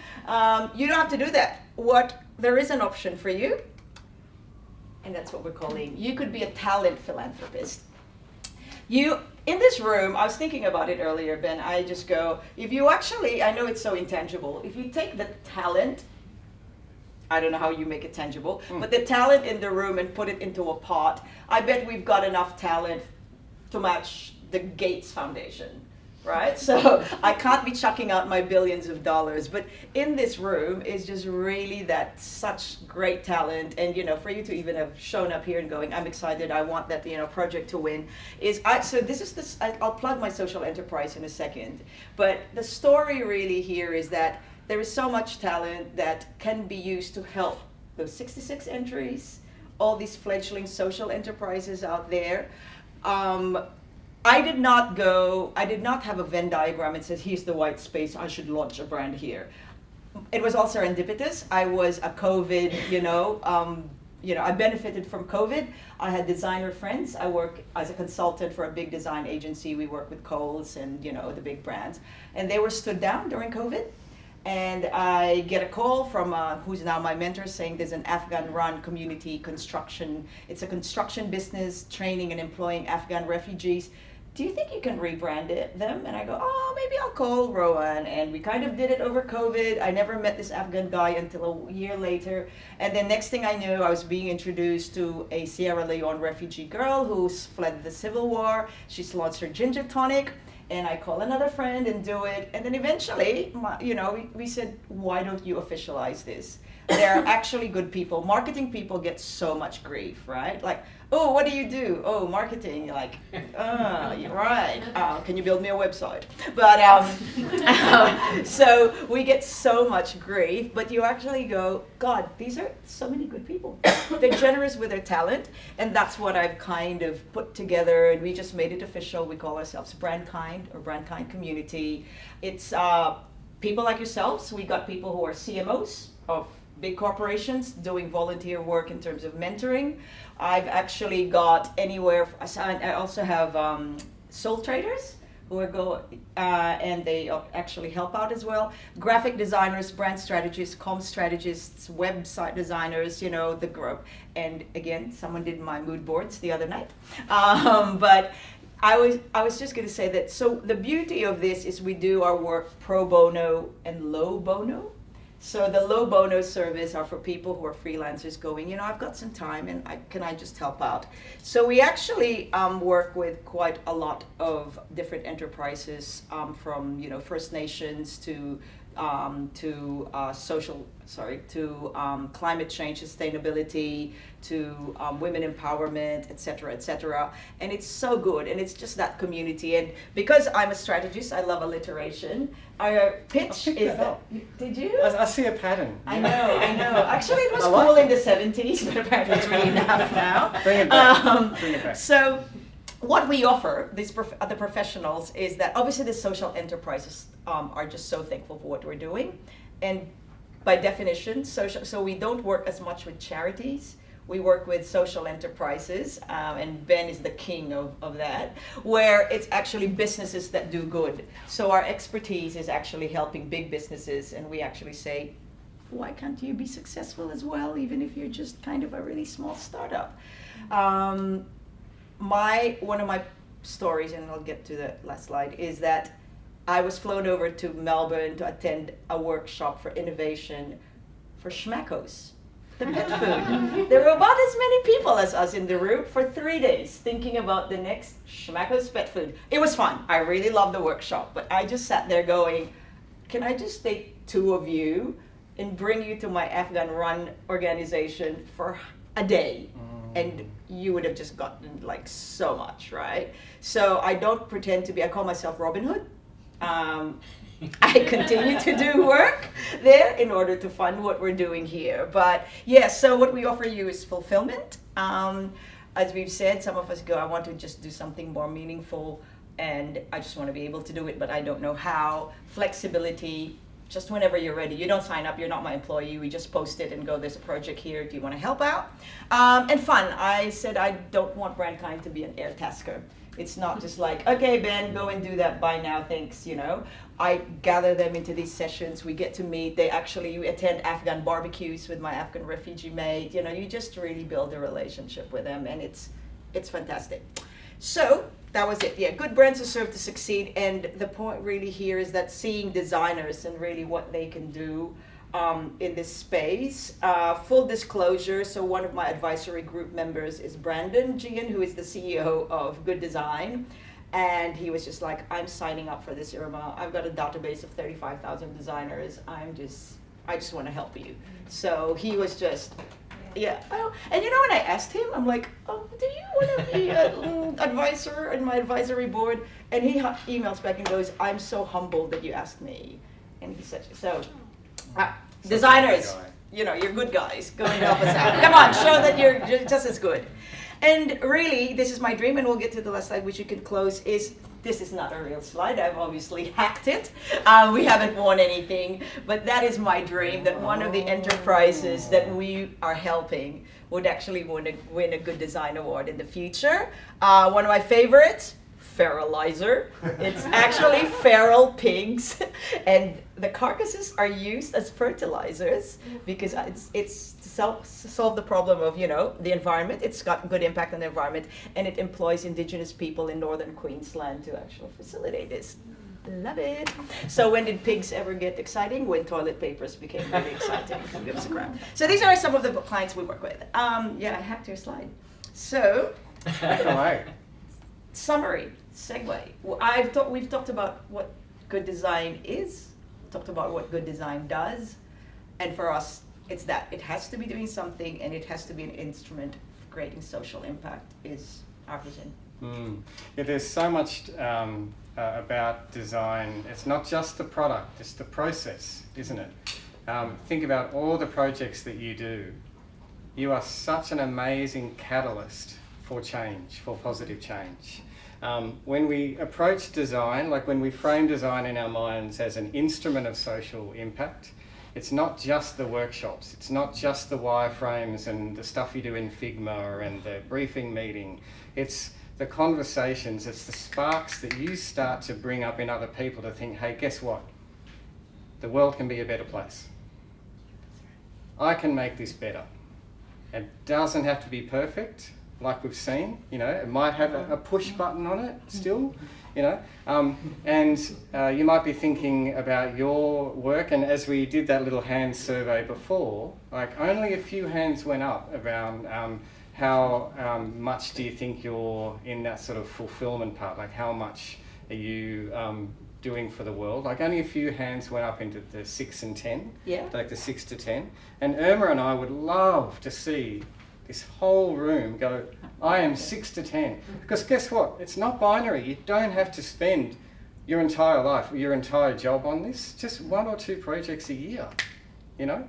You don't have to do that. There is an option for you, and that's what we're calling, you could be a talent philanthropist. In this room, I was thinking about it earlier, Ben. I just go, if you actually, I know it's so intangible, if you take the talent, I don't know how you make it tangible, but the talent in the room and put it into a pot, I bet we've got enough talent to match the Gates Foundation, right? So I can't be chucking out my billions of dollars, but in this room is just really that such great talent. And, for you to even have shown up here and going, I'm excited, I want that, project to win, so this is this, I'll plug my social enterprise in a second, but the story really here is that there is so much talent that can be used to help those 66 entries, all these fledgling social enterprises out there. I did not have a Venn diagram that says, here's the white space, I should launch a brand here. It was all serendipitous. I was a COVID, I benefited from COVID. I had designer friends. I work as a consultant for a big design agency. We work with Kohl's and, the big brands. And they were stood down during COVID. And I get a call from who's now my mentor saying there's an Afghan-run community construction. It's a construction business training and employing Afghan refugees. Do you think you can rebrand them? And I go, maybe I'll call Rowan. And we kind of did it over COVID. I never met this Afghan guy until a year later. And then next thing I knew, I was being introduced to a Sierra Leone refugee girl who's fled the civil war. She's launched her ginger tonic. And I call another friend and do it. And then eventually, we said, why don't you officialize this? They're actually good people. Marketing people get so much grief, right? Like, oh, what do you do? Oh, marketing. You're like, you're right. Can you build me a website? But so we get so much grief, but you actually go, God, these are so many good people. They're generous with their talent, and that's what I've kind of put together, and we just made it official. We call ourselves BrandKind or BrandKind Community. It's people like yourselves. We got people who are CMOs of big corporations doing volunteer work in terms of mentoring. I've actually got I also have soul traders who are and they actually help out as well. Graphic designers, brand strategists, comm strategists, website designers, the group. And again, someone did my mood boards the other night. But I was just going to say that, so the beauty of this is we do our work pro bono and low bono. So the low bono service are for people who are freelancers going, I've got some time and can I just help out? So we actually work with quite a lot of different enterprises from, First Nations to climate change, sustainability, to women empowerment, et cetera, and it's so good, and it's just that community. And because I'm a strategist, I love alliteration. Our pitch is that. Did you? I see a pattern. I know. Actually, it was cool in the 70s, but apparently it's really enough now. Bring it back. So what we offer the professionals is that obviously the social enterprises are just so thankful for what we're doing, and by definition, so we don't work as much with charities. We work with social enterprises, and Ben is the king of that, where it's actually businesses that do good. So our expertise is actually helping big businesses, and we actually say, why can't you be successful as well, even if you're just kind of a really small startup? One of my stories, and I'll get to the last slide, is that I was flown over to Melbourne to attend a workshop for innovation for schmackos, the pet food. There were about as many people as us in the room for 3 days thinking about the next schmackos pet food. It was fun. I really loved the workshop, but I just sat there going, can I just take 2 of you and bring you to my Afghan-run organization for a day? And you would have just gotten like so much, right? So I don't pretend to be, I call myself Robin Hood. I continue to do work there in order to fund what we're doing here. But yes, so what we offer you is fulfillment. As we've said, some of us go, I want to just do something more meaningful, and I just want to be able to do it, but I don't know how. Flexibility, just whenever you're ready. You don't sign up, you're not my employee, we just post it and go, there's a project here, do you want to help out? And fun. I said I don't want BrandKind to be an air tasker. It's not just like, okay, Ben, go and do that, bye now, thanks, I gather them into these sessions, we get to meet, we attend Afghan barbecues with my Afghan refugee mate, you just really build a relationship with them, and it's fantastic. So that was it. Yeah, good brands deserve to succeed, and the point really here is that seeing designers and really what they can do in this space. Full disclosure, so one of my advisory group members is Brandon Gian, who is the CEO of Good Design. And he was just like, I'm signing up for this, Irma. I've got a database of 35,000 designers. I just want to help you. So he was just, yeah. Oh, and you know, when I asked him, I'm like, oh, do you want to be an advisor in my advisory board? And he emails back and goes, I'm so humbled that you asked me. And he said, so, designers, you know, you're good guys. Go and help us out. Come on, show that you're just as good. And really, this is my dream, and we'll get to the last slide, which you can close, this is not a real slide. I've obviously hacked it. We haven't won anything, but that is my dream, that one of the enterprises that we are helping would actually win a Good Design Award in the future. One of my favorites, Fertilizer. It's actually feral pigs, and the carcasses are used as fertilizers because it's to solve the problem of, you know, the environment. It's got good impact on the environment, and it employs indigenous people in northern Queensland to actually facilitate this. Love it. So when did pigs ever get exciting? When toilet papers became really exciting. Who gives a crap? So these are some of the clients we work with. Yeah, I hacked your slide. So, summary, segue. We've talked about what good design is, talked about what good design does, and for us, it's that. It has to be doing something, and it has to be an instrument for creating social impact is our vision. Yeah, there's so much about design. It's not just the product, it's the process, isn't it? Think about all the projects that you do. You are such an amazing catalyst for change, for positive change. When we approach design, like when we frame design in our minds as an instrument of social impact, it's not just the workshops, it's not just the wireframes and the stuff you do in Figma and the briefing meeting. It's the conversations, it's the sparks that you start to bring up in other people to think, hey, guess what? The world can be a better place. I can make this better. It doesn't have to be perfect, like we've seen, you know, it might have a push button on it still, you know, and you might be thinking about your work, and as we did that little hand survey before, like only a few hands went up around how much do you think you're in that sort of fulfillment part, like how much are you doing for the world? Like only a few hands went up into the 6 and 10, like the 6 to 10, and Irma and I would love to see this whole room go, I am 6 to 10. Because guess what? It's not binary. You don't have to spend your entire life, your entire job on this. Just 1 or 2 projects a year, you know?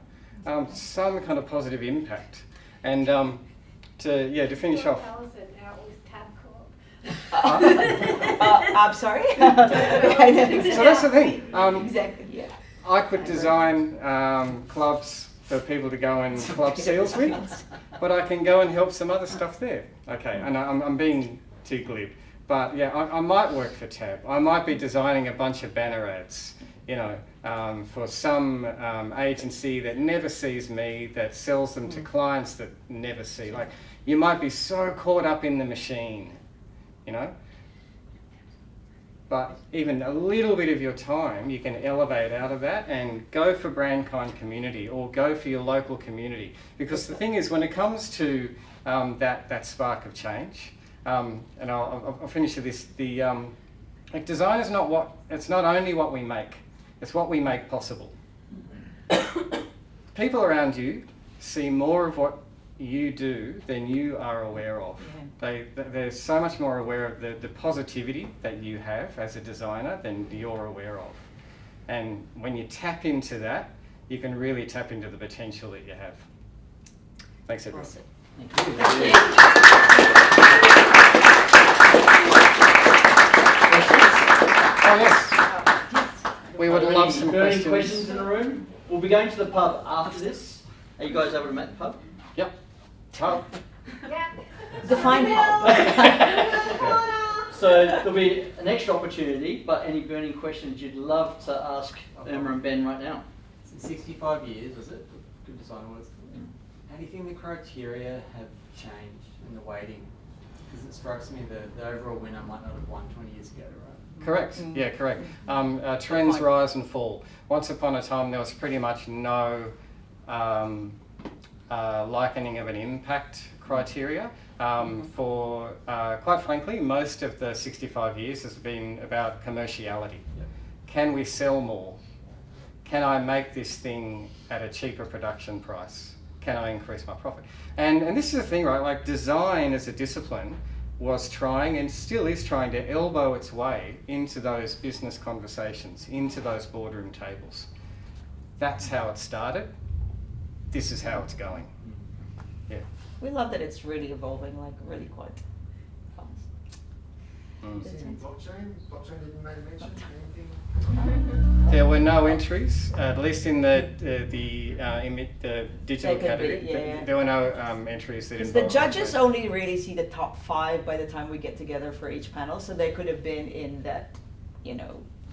Some kind of positive impact. And to finish off. I'm sorry? So that's the thing. Exactly, yeah. I could design clubs for people to go and club seals with, but I can go and help some other stuff there. Okay, and I'm being too glib, but yeah, I might work for Tab. I might be designing a bunch of banner ads, you know, for some agency that never sees me, that sells them to clients that never see. Like, you might be so caught up in the machine, you know, but even a little bit of your time, you can elevate out of that and go for brand kind community or go for your local community. Because the thing is, when it comes to that spark of change, and I'll finish with this, like design is it's not only what we make, it's what we make possible. People around you see more of what you do than you are aware of. They're so much more aware of the positivity that you have as a designer than you're aware of. And when you tap into that, you can really tap into the potential that you have. Thanks, everyone. Awesome. Thank you. Oh, yes. We would love some burning questions. questions in the room. We'll be going to the pub after this. Are you guys able to make the pub? Yep. Pub. Yeah. Define pub. So there'll be an extra opportunity, but any burning questions you'd love to ask Irma and Ben right now? So 65 years, was it? Good design was. How do you think the criteria have changed and the weighting Because it strikes me that the overall winner might not have won 20 years ago, right? Correct. Yeah, correct. Trends rise and fall. Once upon a time, there was pretty much no likening of an impact criteria. For quite frankly, most of the 65 years has been about commerciality. Yep. Can we sell more? Can I make this thing at a cheaper production price? Can I increase my profit? And this is the thing, right? Like design as a discipline was trying and still is trying to elbow its way into those business conversations, into those boardroom tables. That's how it started. This is how it's going. Yeah. We love that it's really evolving, like really quite fast. Blockchain didn't make mention anything? There were no entries, at least in the digital category. Yeah. There were no entries that The involved. judges only really see the top 5 by the time we get together for each panel, so they could have been in that,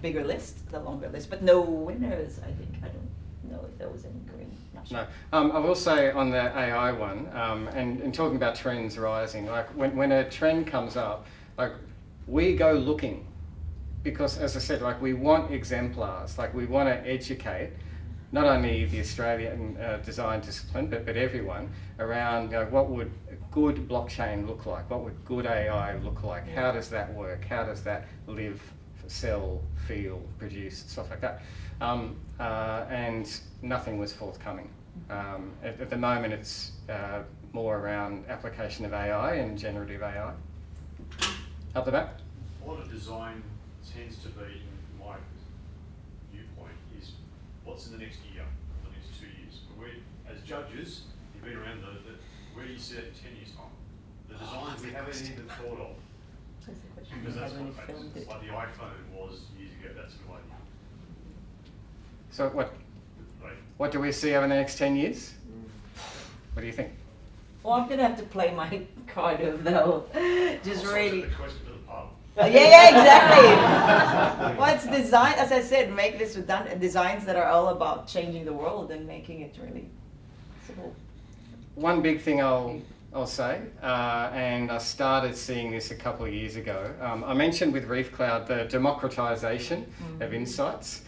bigger list, the longer list, but no winners. I think I don't know if there was any green. Not sure. No, I will say on the AI one, and talking about trends rising, like when a trend comes up, like we go looking, because as I said, like we want exemplars, like we want to educate not only the Australian design discipline, but everyone around what would good blockchain look like, what would good AI look like, how does that work, how does that live, sell, feel, produce, stuff like that. And nothing was forthcoming. At the moment, it's more around application of AI and generative AI. Up the back. A lot of design tends to be, in my viewpoint, is what's in the next year, the next 2 years. But we, as judges, you've been around where do you see that in 10 years' time? The designs we haven't even thought of. Because that's what matters. It's like the iPhone was years ago, that's the idea. So what do we see over the next 10 years? What do you think? Well, I'm gonna have to play my card of though. Just really. The question to the pub. Yeah, exactly. Well, it's design, as I said, make this designs that are all about changing the world and making it really simple. One big thing I'll say, and I started seeing this a couple of years ago. I mentioned with Reef Cloud the democratization of insights.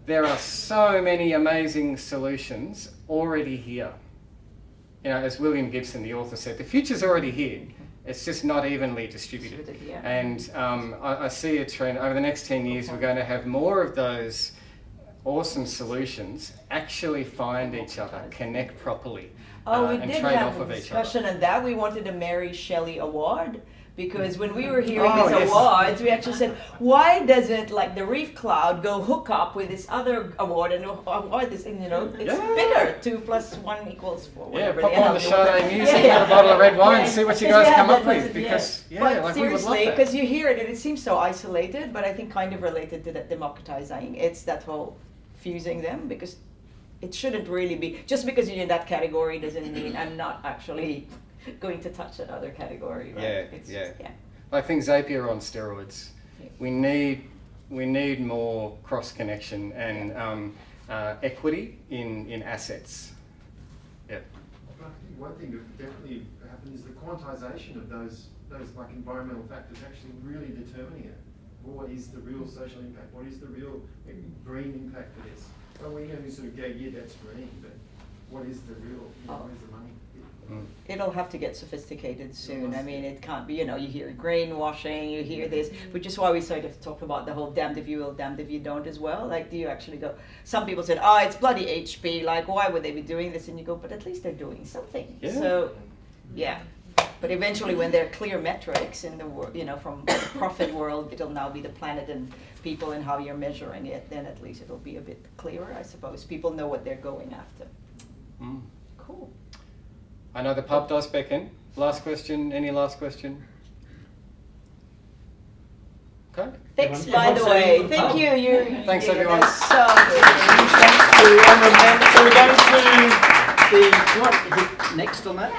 There are so many amazing solutions already here. As William Gibson, the author, said, the future's already here. It's just not evenly distributed. Yeah. And I see a trend, over the next 10 years, we're going to have more of those awesome solutions actually find each other, connect properly, We and did trade have off a of each other. discussion on that. We wanted a Mary Shelley Award. Because when we were hearing Oh, these yes. awards, we actually said, why doesn't like the Reef Cloud go hook up with this other award and award this? And it's bigger. 2 + 1 = 4. Yeah, whatever pop the on hell the they want. Chardonnay music, get a bottle of red wine, see what you guys come up that was with. it, Because, but like we would love seriously, that. because you hear it and it seems so isolated, but I think kind of related to that democratizing. It's that whole fusing them, because it shouldn't really be, just because you're in that category doesn't mean I'm not actually going to touch that other category. Right? Yeah. I think Zapier on steroids. We need more cross connection and equity in assets. Yeah. I think one thing that definitely happened is the quantization of those like environmental factors actually really determining it. What is the real social impact? What is the real green impact for this? Well, we sort of go, yeah, that's green, but what is the real? Where's the money? It'll have to get sophisticated soon. I mean, it can't be, you hear greenwashing, you hear this, which is why we sort of talked about the whole damned if you will, damned if you don't as well. Like, do you actually go, some people said, it's bloody HP, like, why would they be doing this? And you go, but at least they're doing something. Yeah. So, yeah. But eventually when there are clear metrics in the world, from the profit world, it'll now be the planet and people and how you're measuring it, then at least it'll be a bit clearer, I suppose. People know what they're going after. Cool. I know the pub does beckon. Last question. Any last question? Okay. Thanks, by the way. Thank you. Thanks, everyone. That's so good. So we're going to do you want to hit next on that?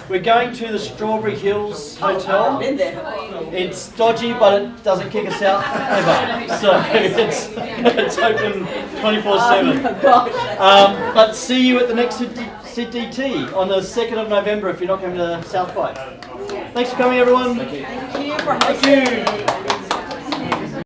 We're going to the Strawberry Hills Hotel. I've been there. It's dodgy, but it doesn't kick us out ever. So it's open 24/7. Oh, gosh. But see you at the next SydDT on the 2nd of November if you're not coming to South by. Thanks for coming, everyone. Thank you for Thank you.